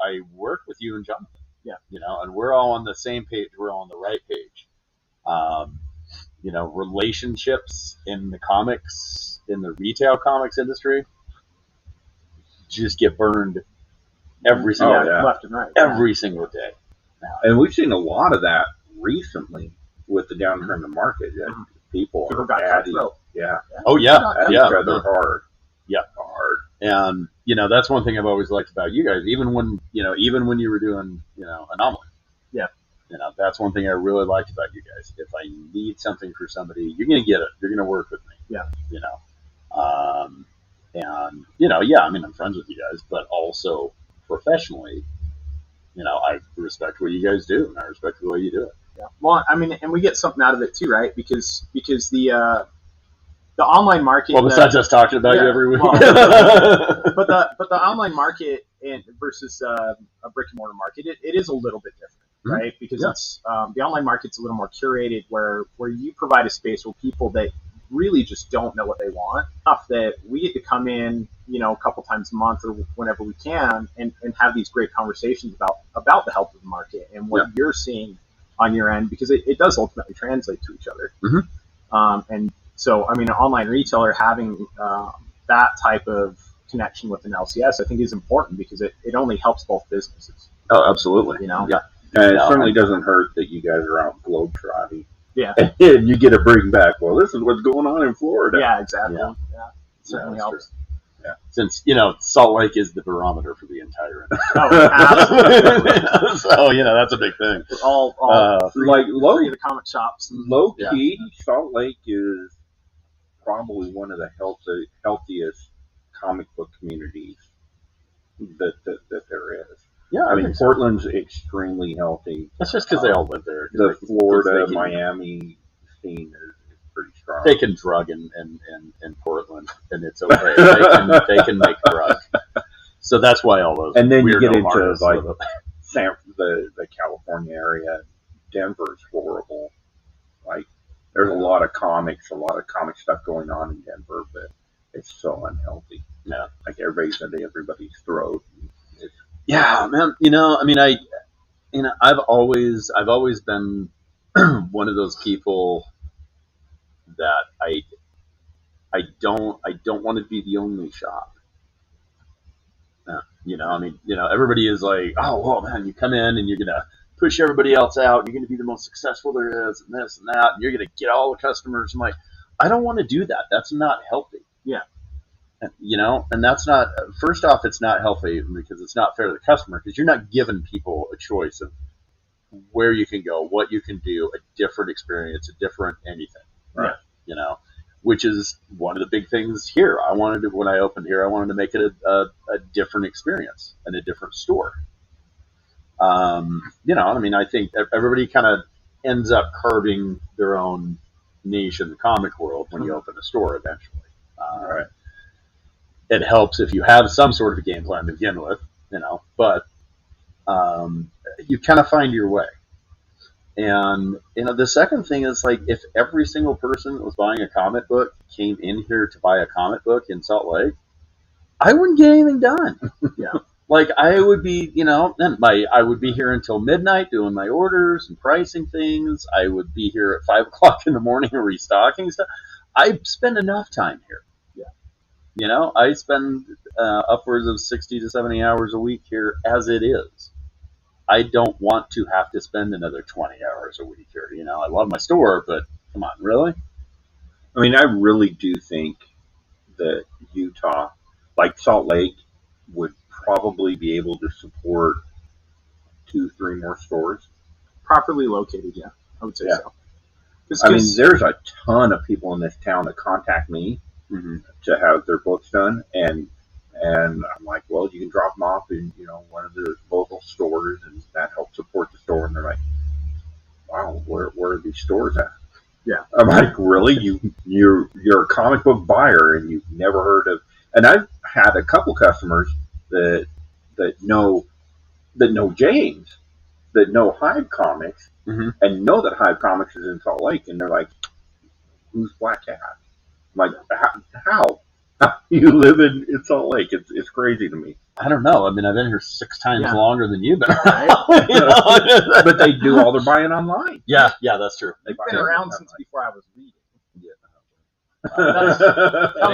[SPEAKER 1] I work with you and Jonathan.
[SPEAKER 3] Yeah.
[SPEAKER 1] And we're all on the same page. We're all on the right page. Relationships in the comics, in the retail comics industry, just get burned every single day,
[SPEAKER 3] left and right,
[SPEAKER 1] every single day.
[SPEAKER 2] And we've seen a lot of that recently with the downturn in the market. People are
[SPEAKER 3] got
[SPEAKER 2] adding,
[SPEAKER 3] cutthroat.
[SPEAKER 1] Oh yeah,
[SPEAKER 2] at each other hard.
[SPEAKER 1] Yeah, hard. And that's one thing I've always liked about you guys. Even when you were doing Anomaly.
[SPEAKER 3] Yeah.
[SPEAKER 1] That's one thing I really liked about you guys. If I need something for somebody, you're gonna get it. You're gonna work with me.
[SPEAKER 3] Yeah.
[SPEAKER 1] I'm friends with you guys, but also professionally, I respect what you guys do, and I respect the way you do it.
[SPEAKER 3] Yeah. Well, and we get something out of it too, right? Because the online market.
[SPEAKER 1] Well, besides us talking about you every week.
[SPEAKER 3] But the online market versus a brick and mortar market, it is a little bit different, right? Because it's the online market's a little more curated, where you provide a space where people that really just don't know what they want. Enough that we get to come in, a couple times a month or whenever we can, and have these great conversations about the health of the market and what you're seeing on your end, because it does ultimately translate to each other. And so, an online retailer having that type of connection with an LCS, I think, is important because it only helps both businesses.
[SPEAKER 1] Oh, absolutely.
[SPEAKER 2] Yeah. And it certainly doesn't hurt that you guys are out globetrotting.
[SPEAKER 3] Yeah.
[SPEAKER 2] And you get to bring back, well, this is what's going on in Florida.
[SPEAKER 3] Yeah, exactly. Yeah. It certainly helps.
[SPEAKER 1] True. Yeah. Since, Salt Lake is the barometer for the entire industry.
[SPEAKER 3] Oh, absolutely.
[SPEAKER 1] So, that's a big thing.
[SPEAKER 3] All three of the comic shops.
[SPEAKER 2] Low key, Salt Lake is probably one of the healthiest comic book communities that there is.
[SPEAKER 1] Yeah,
[SPEAKER 2] Portland's extremely healthy.
[SPEAKER 1] That's just because they all live there.
[SPEAKER 2] The Florida, Miami scene is pretty strong.
[SPEAKER 1] They can drug in Portland, and it's okay. They can make drug. So that's why all those.
[SPEAKER 2] And then you get into the California area. Denver's horrible. There's a lot of comic stuff going on in Denver, but it's so unhealthy.
[SPEAKER 1] Yeah,
[SPEAKER 2] everybody's at everybody's throat.
[SPEAKER 1] Yeah, man. I've always been one of those people that I don't want to be the only shop. Everybody is like, oh, well, man, you come in and you're gonna push everybody else out. You're gonna be the most successful there is, and this and that, and you're gonna get all the customers. I'm like, I don't want to do that. That's not healthy.
[SPEAKER 3] Yeah.
[SPEAKER 1] And that's not, first off, it's not healthy because it's not fair to the customer, because you're not giving people a choice of where you can go, what you can do, a different experience, a different anything.
[SPEAKER 2] Right.
[SPEAKER 1] Which is one of the big things here. When I opened here, I wanted to make it a different experience and a different store. I think everybody kind of ends up carving their own niche in the comic world when you open a store eventually.
[SPEAKER 2] Right.
[SPEAKER 1] It helps if you have some sort of a game plan to begin with, but you kind of find your way. And, the second thing is, if every single person that was buying a comic book came in here to buy a comic book in Salt Lake, I wouldn't get anything done.
[SPEAKER 3] Yeah.
[SPEAKER 1] I would be, I would be here until midnight doing my orders and pricing things. I would be here at 5 o'clock in the morning restocking stuff. I spend enough time here. I spend upwards of 60 to 70 hours a week here as it is. I don't want to have to spend another 20 hours a week here. I love my store, but come on, really?
[SPEAKER 2] I really do think that Utah, like Salt Lake, would probably be able to support 2-3 more stores.
[SPEAKER 3] Properly located, yeah. I would say so.
[SPEAKER 2] There's a ton of people in this town that contact me to have their books done, and I'm like, well, you can drop them off in one of the local stores, and that helps support the store. And they're like, wow, where are these stores at?
[SPEAKER 3] Yeah.
[SPEAKER 2] I'm like, really? You're a comic book buyer and you've never heard of? And I've had a couple customers that know James, that know Hive Comics, and know that Hive Comics is in Salt Lake, and they're like, who's Black Cat? I'm like, how? You live in Salt Lake. It's crazy to me.
[SPEAKER 1] I don't know. I've been here 6 times longer than you've been.
[SPEAKER 2] But they do all their buying online.
[SPEAKER 1] Yeah, that's true.
[SPEAKER 3] They've been around since before I was reading.
[SPEAKER 1] Yeah.
[SPEAKER 3] That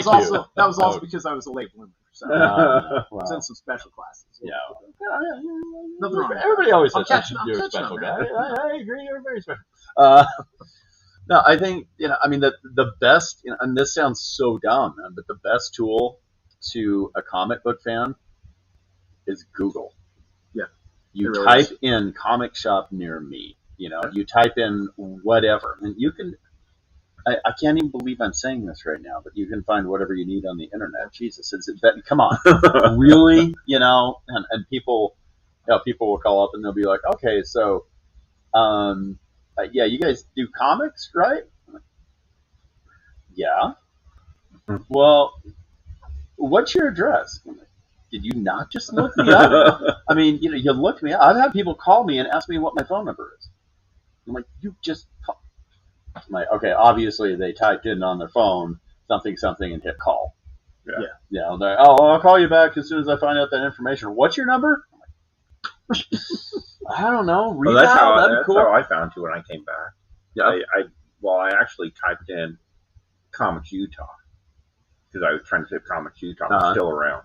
[SPEAKER 3] was also because I was a late bloomer. So I was in some special classes.
[SPEAKER 1] Yeah.
[SPEAKER 3] Nothing wrong.
[SPEAKER 1] Everybody always says that you're a special guy. I agree. You're very special. No, I think, the best, and this sounds so dumb, man, but the best tool to a comic book fan is Google.
[SPEAKER 3] Yeah.
[SPEAKER 1] You really type in comic shop near me, you type in whatever, and you can, I can't even believe I'm saying this right now, but you can find whatever you need on the internet. Jesus, come on, really, and people will call up and they'll be like, okay, so, yeah, you guys do comics, right? Yeah. Well, what's your address? Did you not just look me up? You looked me up. I've had people call me and ask me what my phone number is. I'm like, you just call.
[SPEAKER 4] I'm like, okay, obviously they typed in on their phone something and hit call.
[SPEAKER 2] Yeah.
[SPEAKER 4] Yeah. They're, I'll call you back as soon as I find out that information. What's your number? I don't know.
[SPEAKER 2] Well, that's
[SPEAKER 4] cool.
[SPEAKER 2] how I found you when I came back.
[SPEAKER 4] Yeah.
[SPEAKER 2] I actually typed in Comics Utah because I was trying to see if Comics Utah was still around,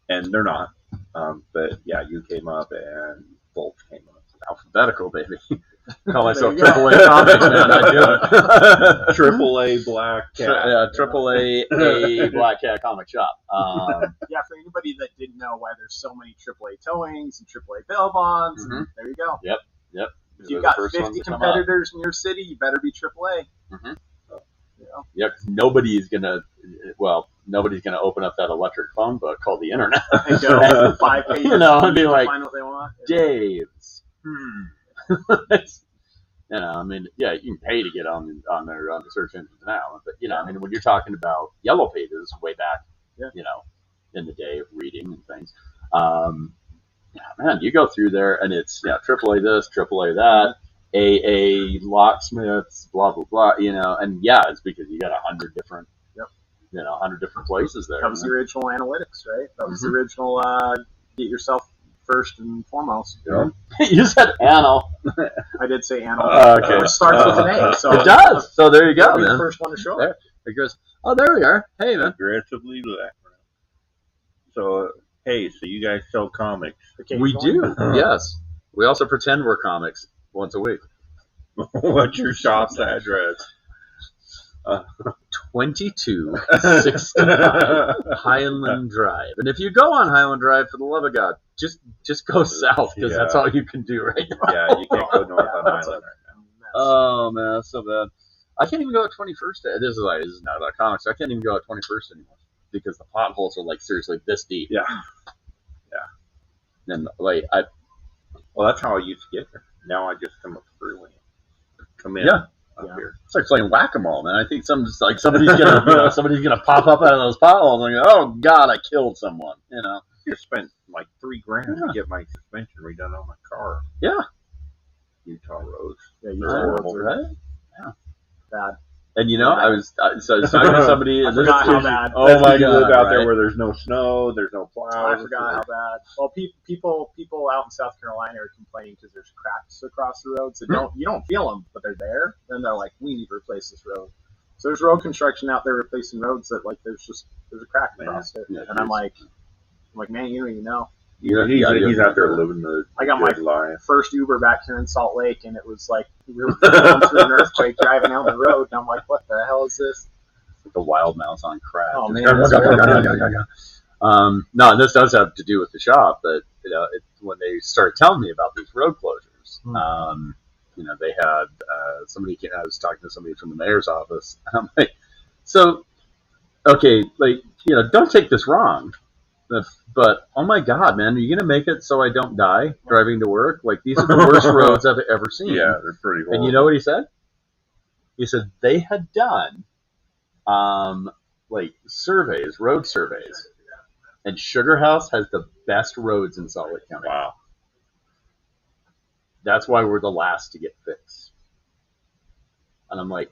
[SPEAKER 2] and they're not. But yeah, you came up and Bolts came up.
[SPEAKER 4] Alphabetical, baby. Call myself AAA Comics, man. I do it.
[SPEAKER 2] AAA Black Cat.
[SPEAKER 4] Yeah, AAA Black Cat Comic Shop.
[SPEAKER 3] Yeah, for anybody that didn't know why there's so many AAA towings and AAA bail bonds, and there you go.
[SPEAKER 4] Yep.
[SPEAKER 3] If you've got 50 competitors in your city, you better be AAA.
[SPEAKER 4] Mm-hmm. Yeah, nobody's gonna open up that electric phone book called the internet
[SPEAKER 3] and go 5 pages,
[SPEAKER 4] and be like,
[SPEAKER 3] find what they want.
[SPEAKER 4] Dave's. I mean, yeah, you can pay to get on the search engines now, but I mean, when you're talking about Yellow Pages way back, in the day of reading and things, man, you go through there and it's AAA this, AAA that, AA locksmiths, blah blah blah, and it's because you got 100 different, 100 different places there.
[SPEAKER 3] That was the original analytics, right? That was the original get yourself first and foremost.
[SPEAKER 4] Yeah. You said anal.
[SPEAKER 3] I did say anal.
[SPEAKER 4] Okay.
[SPEAKER 3] Which starts with an A. So
[SPEAKER 4] it does. So there you go.
[SPEAKER 3] The first one to show
[SPEAKER 4] there. It goes. Oh, there we are. Hey, man.
[SPEAKER 2] Aggressively left. So hey, so you guys sell comics?
[SPEAKER 4] We do. Yes. We also pretend we're comics once a week.
[SPEAKER 2] What's your shop's address?
[SPEAKER 4] 2265 Highland Drive. And if you go on Highland Drive, for the love of God, just go south because that's all you can do right now.
[SPEAKER 2] Yeah, you can't go north on Highland right now.
[SPEAKER 4] Oh man, that's so bad. I can't even go at 21st. This is not about comics. I can't even go at 21st anymore because the potholes are like seriously this deep.
[SPEAKER 2] Yeah.
[SPEAKER 4] And like
[SPEAKER 2] well, that's how I used to get there. Now I just come up the freeway. Come in. Here.
[SPEAKER 4] It's like playing whack-a-mole, man. I think somebody's gonna somebody's gonna pop up out of those potholes and go, "Oh God, I killed someone."
[SPEAKER 2] Just spent like $3,000 to get my suspension redone on my car.
[SPEAKER 4] Yeah.
[SPEAKER 2] Utah roads.
[SPEAKER 3] Yeah,
[SPEAKER 4] Utah horrible, right?
[SPEAKER 3] Yeah. Bad.
[SPEAKER 4] And I was talking to somebody.
[SPEAKER 3] I forgot how bad.
[SPEAKER 4] Oh my God!
[SPEAKER 2] You live out there where there's no snow, there's no plows.
[SPEAKER 3] I forgot how bad. Well, people out in South Carolina are complaining because there's cracks across the road. So you don't feel them, but they're there. Then they're like, we need to replace this road. So there's road construction out there replacing roads that like there's a crack across it. And I'm like, man, you don't even know.
[SPEAKER 2] He's out there living the
[SPEAKER 3] I got my
[SPEAKER 2] life.
[SPEAKER 3] First Uber back here in Salt Lake, and it was like we were going through an earthquake driving down the road, and I'm like, what the hell is this?
[SPEAKER 4] Like the wild mouse on crack.
[SPEAKER 3] Oh man!
[SPEAKER 4] No, this does have to do with the shop. That when they started telling me about these road closures, they had somebody. I was talking to somebody from the mayor's office. And I'm like, so okay, like don't take this wrong. But oh my God, man, are you gonna make it so I don't die driving to work? Like these are the worst roads I've ever seen.
[SPEAKER 2] Yeah, they're pretty horrible.
[SPEAKER 4] And you know what he said? He said they had done like road surveys, and Sugar House has the best roads in Salt Lake County.
[SPEAKER 2] Wow.
[SPEAKER 4] That's why we're the last to get fixed. And I'm like,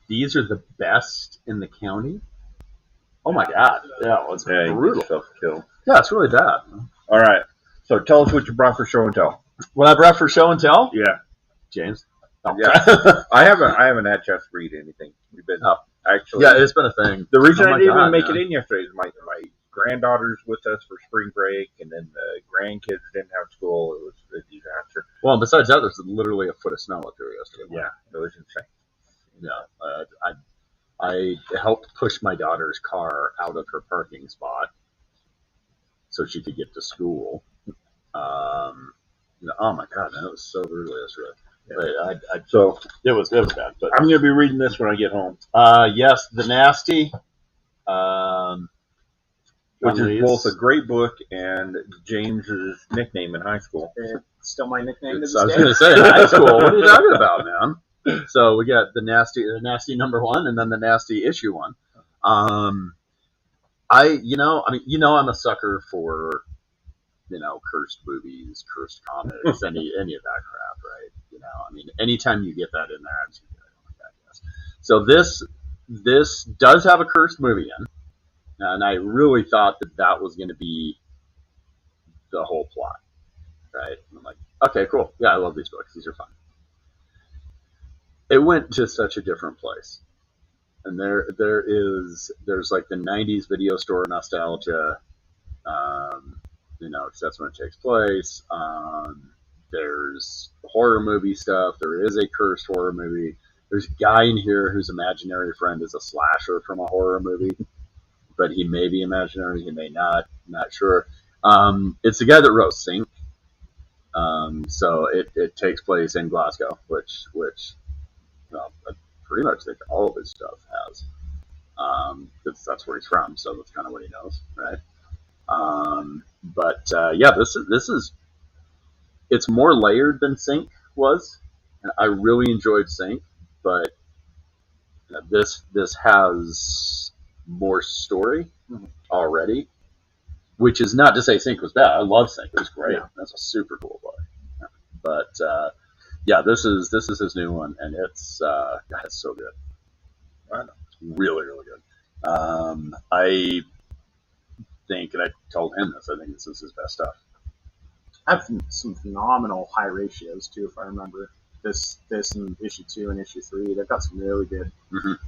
[SPEAKER 4] these are the best in the county? Oh my God! Yeah, it's brutal.
[SPEAKER 2] Self-kill.
[SPEAKER 4] Yeah, it's really bad.
[SPEAKER 2] All right. So tell us what you brought for show and tell.
[SPEAKER 4] What I brought for show and tell?
[SPEAKER 2] Yeah,
[SPEAKER 4] James.
[SPEAKER 2] Oh. Yeah, I haven't had a chance to read anything. We've been actually.
[SPEAKER 4] Yeah, it's been a thing.
[SPEAKER 2] The reason I didn't even make it in yesterday is my granddaughter's with us for spring break, and then the grandkids didn't have school. It was a disaster.
[SPEAKER 4] Well, besides that, there's literally a foot of snow up there yesterday.
[SPEAKER 2] Yeah, it was insane.
[SPEAKER 4] Yeah, I helped push my daughter's car out of her parking spot so she could get to school. Oh my God, man, it was so brutal yesterday.
[SPEAKER 2] Yeah.
[SPEAKER 4] But so it was bad. But
[SPEAKER 2] I'm going to be reading this when I get home.
[SPEAKER 4] Yes, The Nasty,
[SPEAKER 2] which is both a great book and James's nickname in high school.
[SPEAKER 3] It's still my nickname.
[SPEAKER 4] I was going to say, high school. What are you talking about, man? So we got the nasty #1, and then the nasty issue 1. I'm a sucker for, cursed movies, cursed comics, any of that crap, right? Anytime you get that in there, I'm just like, oh my God, yes. So this does have a cursed movie in, and I really thought that was going to be the whole plot, right? And I'm like, okay, cool. Yeah, I love these books. These are fun. It went to such a different place. And there's like the 90s video store nostalgia, because that's when it takes place. There's horror movie stuff. There is a cursed horror movie. There's a guy in here whose imaginary friend is a slasher from a horror movie, but he may be imaginary, he may not. I'm not sure. It's the guy that wrote Sync. So it takes place in Glasgow, which well, I pretty much think all of his stuff has. Because that's where he's from, so that's kind of what he knows, right? Yeah, this is it's more layered than Sync was. I really enjoyed Sync, but this has more story already, which is not to say Sync was bad. I love Sync; it was great. Yeah. That's a super cool book. But yeah, this is his new one, and it's so good. Right. Really, really good. I think, and I told him this, I think this is his best stuff.
[SPEAKER 3] I have some phenomenal high ratios too, if I remember. This and issue 2 and issue 3, they've got some really good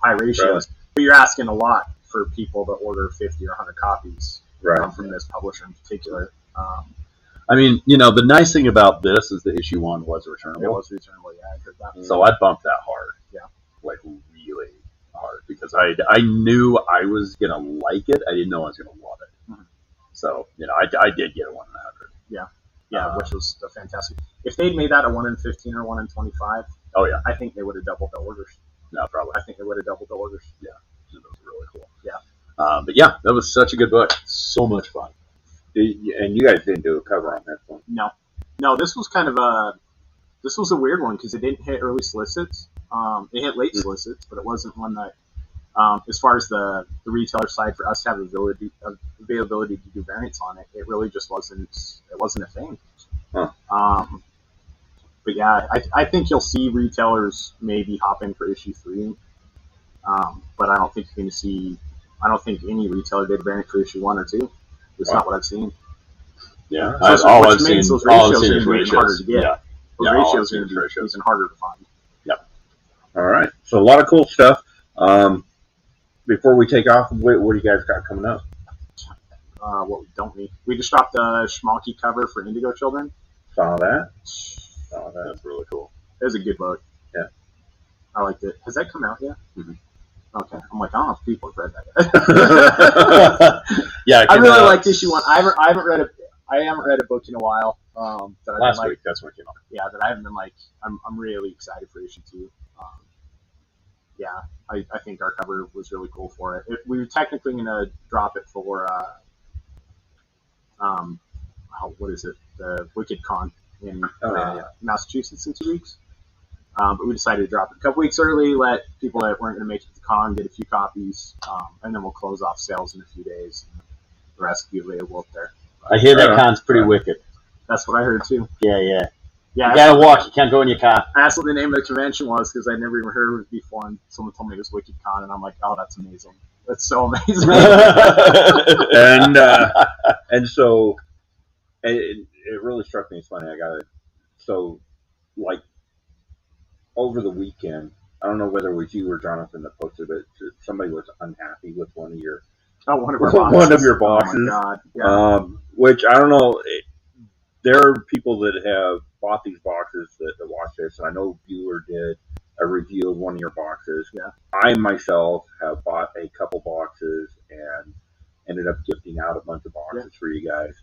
[SPEAKER 3] high ratios. Really? But you're asking a lot for people to order 50 or 100 copies from this publisher in particular.
[SPEAKER 4] I mean, the nice thing about this is the issue 1 was returnable.
[SPEAKER 3] It was returnable, yeah, I heard that.
[SPEAKER 4] So I bumped that hard.
[SPEAKER 3] Yeah.
[SPEAKER 4] Like really hard, because I knew I was going to like it. I didn't know I was going to love it. Mm-hmm. So, I did get a 1 in 100.
[SPEAKER 3] Yeah. Yeah, which was a fantastic. If they'd made that a 1 in 15 or 1 in 25,
[SPEAKER 4] oh yeah,
[SPEAKER 3] I think they would have doubled the orders.
[SPEAKER 4] No, probably.
[SPEAKER 3] I think they would have doubled the orders.
[SPEAKER 4] Yeah, that was really cool.
[SPEAKER 3] Yeah.
[SPEAKER 4] But yeah, that was such a good book. So much fun.
[SPEAKER 2] And you guys didn't do a cover on this one?
[SPEAKER 3] No. This was kind of a weird one because it didn't hit early solicits. It hit late solicits, but it wasn't one that, as far as the retailer side for us to have availability to do variants on it, it really just wasn't a thing.
[SPEAKER 2] Huh.
[SPEAKER 3] But yeah, I think you'll see retailers maybe hop in for issue 3, but I don't think you're going to see. I don't think any retailer did a variant for issue 1 or 2. It's not what I've seen.
[SPEAKER 4] Yeah,
[SPEAKER 3] all I've seen is ratios harder to get.
[SPEAKER 4] Yeah.
[SPEAKER 3] Those ratios are going to be even harder to find.
[SPEAKER 4] Yep.
[SPEAKER 2] All right, so a lot of cool stuff. Before we take off, what do you guys got coming up?
[SPEAKER 3] What don't we? We just dropped a Schmalky cover for Indigo Children.
[SPEAKER 2] Saw that.
[SPEAKER 4] That's really cool.
[SPEAKER 3] It was a good book.
[SPEAKER 2] Yeah.
[SPEAKER 3] I liked it. Has that come out yet?
[SPEAKER 2] Mm-hmm.
[SPEAKER 3] Okay. I'm like, I don't know if people have read that yet.
[SPEAKER 4] Yeah.
[SPEAKER 3] I really liked issue 1. I haven't read a book in a while. That
[SPEAKER 4] Last week, that's when it came out.
[SPEAKER 3] Yeah, that I haven't been like. I'm really excited for issue 2. Yeah, I think our cover was really cool for it. We were technically going to drop it for, what is it? The Wicked Con in Massachusetts in 2 weeks. But we decided to drop it a couple weeks early, let people that weren't going to make it to the con get a few copies, and then we'll close off sales in a few days. And the rest will be available up there.
[SPEAKER 4] I hear that con's pretty wicked.
[SPEAKER 3] That's what I heard too.
[SPEAKER 4] Yeah.
[SPEAKER 3] Yeah,
[SPEAKER 4] you gotta walk. You can't go in your car.
[SPEAKER 3] I asked what the name of the convention was because I'd never even heard of it before, and someone told me it was Wicked Con, and I'm like, oh, that's amazing. That's so amazing.
[SPEAKER 2] And so it really struck me. It's funny. So like over the weekend, I don't know whether it was you or Jonathan that posted it. Somebody was unhappy with one of your
[SPEAKER 3] boxes.
[SPEAKER 2] Oh my God. Yeah. Which I don't know. There are people that have bought these boxes that watch this, and I know viewer did a review of one of your boxes.
[SPEAKER 3] Yeah.
[SPEAKER 2] I myself have bought a couple boxes and ended up gifting out a bunch of boxes for you guys.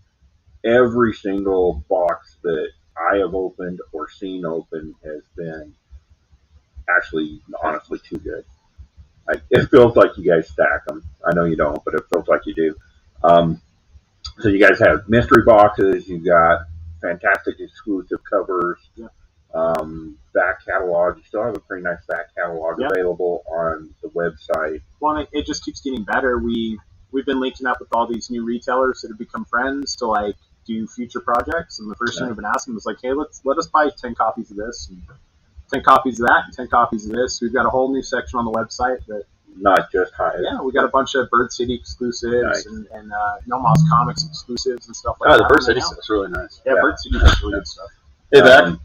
[SPEAKER 2] Every single box that I have opened or seen open has been actually, honestly, too good. It feels like you guys stack them. I know you don't, but it feels like you do. So you guys have mystery boxes. You got fantastic exclusive covers.
[SPEAKER 3] Yeah.
[SPEAKER 2] Back catalog. You still have a pretty nice back catalog available on the website.
[SPEAKER 3] Well, it just keeps getting better. We've been linking up with all these new retailers that have become friends to like do future projects. And the first thing we've been asking was like, hey, let us buy 10 copies of this. And 10 copies of that and 10 copies of this. We've got a whole new section on the website that.
[SPEAKER 2] Not just Hive.
[SPEAKER 3] Yeah, we got a bunch of Bird City exclusives
[SPEAKER 2] Nice.
[SPEAKER 3] and No Moss Comics exclusives and stuff like
[SPEAKER 4] Oh,
[SPEAKER 3] that.
[SPEAKER 4] the Bird City stuff's really nice.
[SPEAKER 3] Yeah,
[SPEAKER 2] Yeah.
[SPEAKER 3] Bird City does really good stuff.
[SPEAKER 4] Hey, Beck,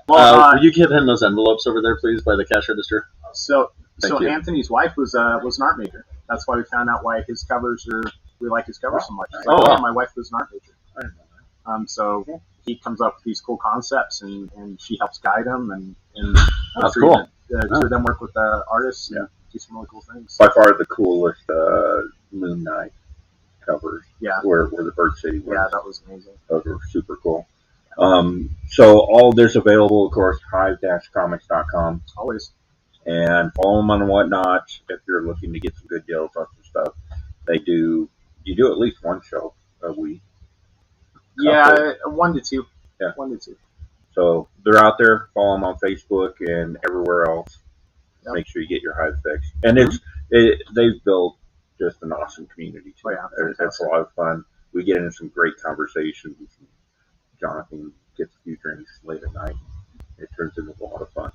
[SPEAKER 3] Well,
[SPEAKER 4] would you give him those envelopes over there, please, by the cash register?
[SPEAKER 3] so
[SPEAKER 4] Thank you.
[SPEAKER 3] Anthony's wife was an art major. That's why we found out why his covers we like his covers so much. She's
[SPEAKER 4] Oh,
[SPEAKER 3] like,
[SPEAKER 4] wow.
[SPEAKER 3] yeah, my wife was an art major.
[SPEAKER 2] I didn't know that.
[SPEAKER 3] So he comes up with these cool concepts and she helps guide them and
[SPEAKER 4] That's cool.
[SPEAKER 3] Two of them work with the artists and do some really cool things.
[SPEAKER 2] By far the coolest Moon Knight covers.
[SPEAKER 3] Yeah.
[SPEAKER 2] Where the Bird City was.
[SPEAKER 3] Yeah, that was amazing.
[SPEAKER 2] Those were super cool. So all this available, of course, hive-comics.com.
[SPEAKER 3] Always.
[SPEAKER 2] And follow them on whatnot if you're looking to get some good deals on some stuff. You do at least one show a week.
[SPEAKER 3] Yeah, 1 to 2.
[SPEAKER 2] Yeah.
[SPEAKER 3] 1 to 2.
[SPEAKER 2] So they're out there. Follow them on Facebook and everywhere else.
[SPEAKER 3] Yep.
[SPEAKER 2] Make sure you get your Hive fix. And they've built just an awesome community too.
[SPEAKER 3] Oh, yeah.
[SPEAKER 2] It's a lot of fun. We get into some great conversations. Jonathan gets a few drinks late at night. It turns into a lot of fun.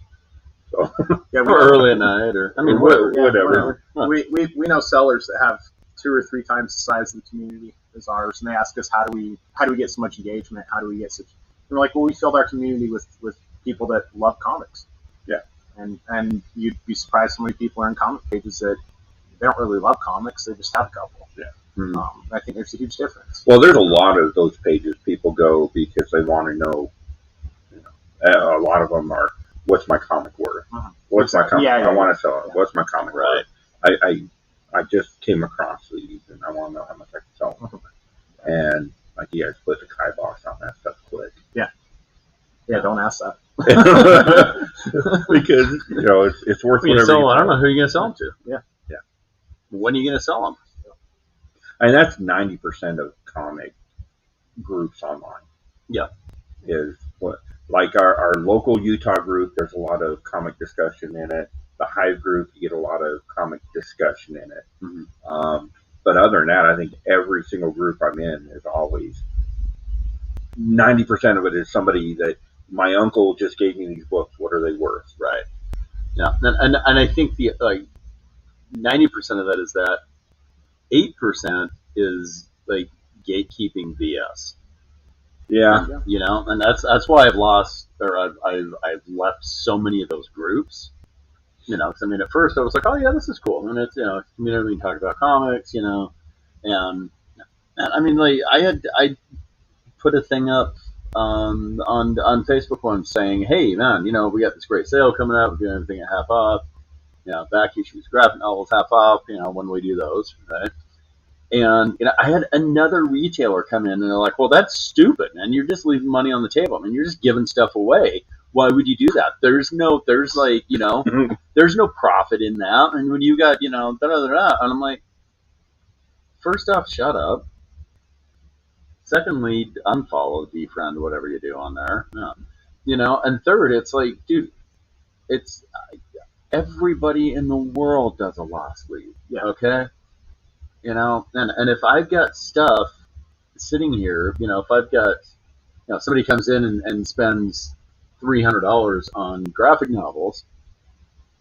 [SPEAKER 2] So
[SPEAKER 3] Yeah,
[SPEAKER 4] Or early at night, or I mean,
[SPEAKER 2] whatever.
[SPEAKER 3] We know sellers that have 2 or 3 times the size of the community as ours, and they ask us how do we get so much engagement? How do we get such? And we're like, well, we filled our community with people that love comics.
[SPEAKER 2] Yeah.
[SPEAKER 3] And you'd be surprised how many people are in comic pages that they don't really love comics. They just have a couple.
[SPEAKER 2] Yeah.
[SPEAKER 3] I think there's a huge difference.
[SPEAKER 2] Well, there's a lot of those pages people go because they want to know. A lot of them are, what's my comic worth? What's my comic?
[SPEAKER 3] Yeah,
[SPEAKER 2] I want to sell it. What's my comic
[SPEAKER 4] Right.
[SPEAKER 2] worth? I just came across these and I want to know how much I can sell them. And like you guys put the kibosh on that stuff quick.
[SPEAKER 3] Yeah, don't ask that.
[SPEAKER 2] Because it's worth
[SPEAKER 4] you
[SPEAKER 2] whatever.
[SPEAKER 4] sell, I don't know who you're going to sell them to.
[SPEAKER 3] Yeah.
[SPEAKER 2] Yeah.
[SPEAKER 4] When are you going to sell them?
[SPEAKER 2] And that's 90% of comic groups online.
[SPEAKER 4] Yeah.
[SPEAKER 2] Is what, like our local Utah group, there's a lot of comic discussion in it. The Hive group, you get a lot of comic discussion in it.
[SPEAKER 4] Mm-hmm.
[SPEAKER 2] But other than that, I think every single group I'm in is always 90% of it is somebody that my uncle just gave me these books. What are they worth?
[SPEAKER 4] Right. Yeah, and I think the 90% of that is that 8% is like gatekeeping BS.
[SPEAKER 2] Yeah.
[SPEAKER 4] You know, and that's why I've lost or I've left so many of those groups. You know, because I mean, at first I was like, oh yeah, this is cool, and it's it's a community we can talk about comics, and I mean, like I put a thing up on Facebook once saying, hey man, we got this great sale coming up, we're doing everything at half off, back issues, graphic novels half off, when we do those, right? And I had another retailer come in and they're like, well, that's stupid, man. You're just leaving money on the table. I mean, you're just giving stuff away. Why would you do that? There's no profit in that. And when you got, da-da-da-da, and I'm like, first off, shut up. Secondly, unfollow, defriend, whatever you do on there. And third, it's like, dude, it's everybody in the world does a lost lead.
[SPEAKER 3] Yeah.
[SPEAKER 4] Okay. And if I've got stuff sitting here, if I've got, somebody comes in and spends $300 on graphic novels,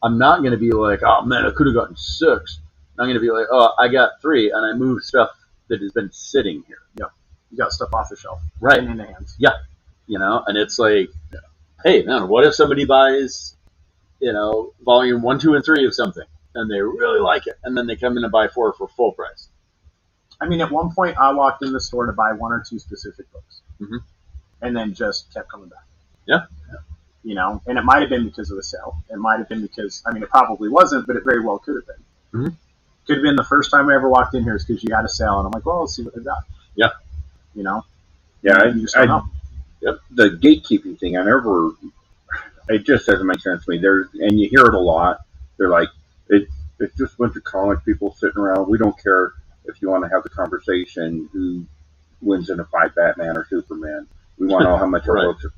[SPEAKER 4] I'm not going to be like, oh man, I could have gotten 6. I'm going to be like, oh, I got 3, and I moved stuff that has been sitting here.
[SPEAKER 3] Yeah, you got stuff off the shelf,
[SPEAKER 4] Right?
[SPEAKER 3] in the hands.
[SPEAKER 4] Yeah, and it's like, hey man, what if somebody buys, volume 1, 2, and 3 of something, and they really like it, and then they come in and buy 4 for full price.
[SPEAKER 3] I mean, at one point, I walked in the store to buy 1 or 2 specific books, and then just kept coming back.
[SPEAKER 4] Yeah.
[SPEAKER 3] And it might have been because of the sale. It might have been because, I mean, it probably wasn't, but it very well could have been. Could have been the first time I ever walked in here is because you had a sale, and I'm like, well, let's see what they've got.
[SPEAKER 4] Yeah.
[SPEAKER 2] Yeah.
[SPEAKER 3] You just don't know.
[SPEAKER 2] Yep. The gatekeeping thing, it just doesn't make sense to me. And you hear it a lot. They're like, it's just a bunch of comic people sitting around. We don't care if you want to have the conversation who wins in a fight, Batman or Superman. We want to know how much your books are.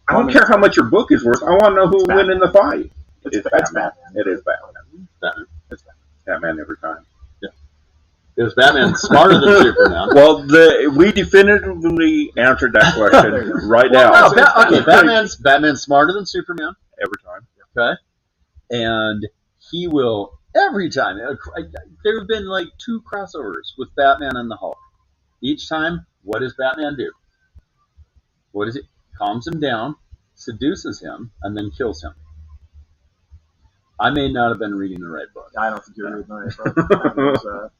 [SPEAKER 2] I don't care how much your book is worth. I want to know who won in the fight. It's Batman. It is Batman.
[SPEAKER 4] Batman.
[SPEAKER 2] Batman every time.
[SPEAKER 4] Yeah. Is Batman smarter than Superman?
[SPEAKER 2] Well, we definitively answered that question right now.
[SPEAKER 4] Batman's smarter than Superman
[SPEAKER 2] every time.
[SPEAKER 4] Okay, and he will every time. There have been like 2 crossovers with Batman and the Hulk. Each time, what does Batman do? What is it? Calms him down, seduces him, and then kills him. I may not have been reading the right book.
[SPEAKER 3] I don't think you're reading the right book. That was,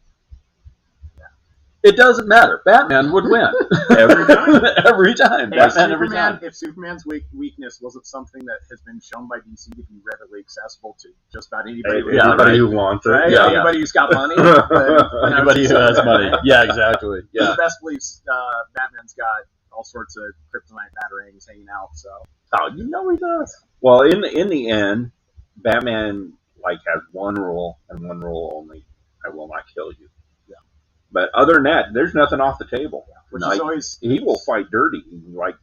[SPEAKER 4] It doesn't matter. Batman would win
[SPEAKER 2] Every time.
[SPEAKER 4] every time. Batman every time.
[SPEAKER 3] If Superman's weakness wasn't something that has been shown by DC to be readily accessible to just about anybody,
[SPEAKER 2] Anybody who wants it.
[SPEAKER 3] right?
[SPEAKER 4] Yeah,
[SPEAKER 3] Anybody who's got money, then,
[SPEAKER 4] Anybody who has money. Yeah, exactly. Yeah.
[SPEAKER 3] the best believes Batman's got all sorts of kryptonite batarangs hanging out. So
[SPEAKER 4] Oh, you know he does.
[SPEAKER 2] Well, in the end, Batman has one rule and one rule only: I will not kill you.
[SPEAKER 3] Yeah.
[SPEAKER 2] But other than that, there's nothing off the table.
[SPEAKER 3] which is always
[SPEAKER 2] He will fight dirty.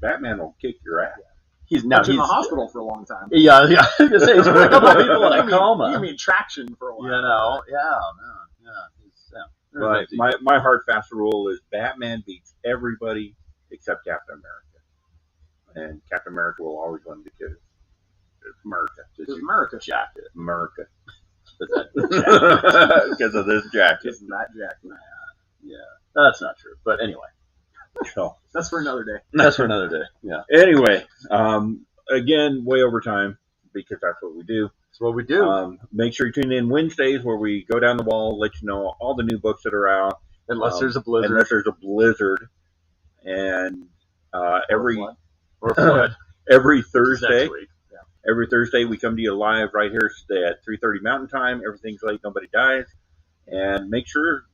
[SPEAKER 2] Batman will kick your ass.
[SPEAKER 3] he's in the hospital for a long time.
[SPEAKER 4] Yeah. I was gonna say he's put a couple of people in a coma.
[SPEAKER 3] You mean traction for a while?
[SPEAKER 2] But my hard fast rule is Batman beats everybody except Captain America, and Captain America will always win because it's America.
[SPEAKER 3] It's America.
[SPEAKER 4] Jacket.
[SPEAKER 2] America.
[SPEAKER 4] Jacket.
[SPEAKER 2] Because of this jacket.
[SPEAKER 3] It's that jacket.
[SPEAKER 4] Yeah, that's not true. But anyway,
[SPEAKER 2] So,
[SPEAKER 3] That's for another day.
[SPEAKER 4] that's for another day. Yeah,
[SPEAKER 2] anyway, again, way over time because that's what we do.
[SPEAKER 4] that's what we do.
[SPEAKER 2] Make sure you tune in Wednesdays where we go down the wall, let you know all the new books that are out.
[SPEAKER 4] Unless there's a blizzard
[SPEAKER 2] Unless there's a blizzard. And every
[SPEAKER 4] or flood
[SPEAKER 2] every Thursday,
[SPEAKER 4] next week.
[SPEAKER 2] every Thursday we come to you live right here at 3:30 Mountain Time. Everything's late, nobody dies. And make sure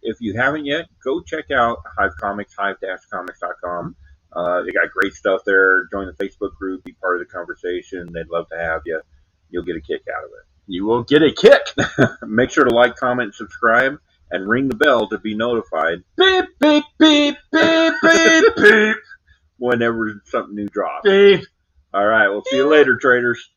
[SPEAKER 2] if you haven't yet, go check out Hive Comics, hive-comics.com. They got great stuff there. Join the Facebook group, be part of the conversation. They'd love to have you. You'll get a kick out of it.
[SPEAKER 4] You will get a kick.
[SPEAKER 2] Make sure to like, comment, subscribe, and ring the bell to be notified
[SPEAKER 4] Beep beep beep beep beep beep
[SPEAKER 2] whenever something new drops.
[SPEAKER 4] beep.
[SPEAKER 2] All right, we'll see you later, traders.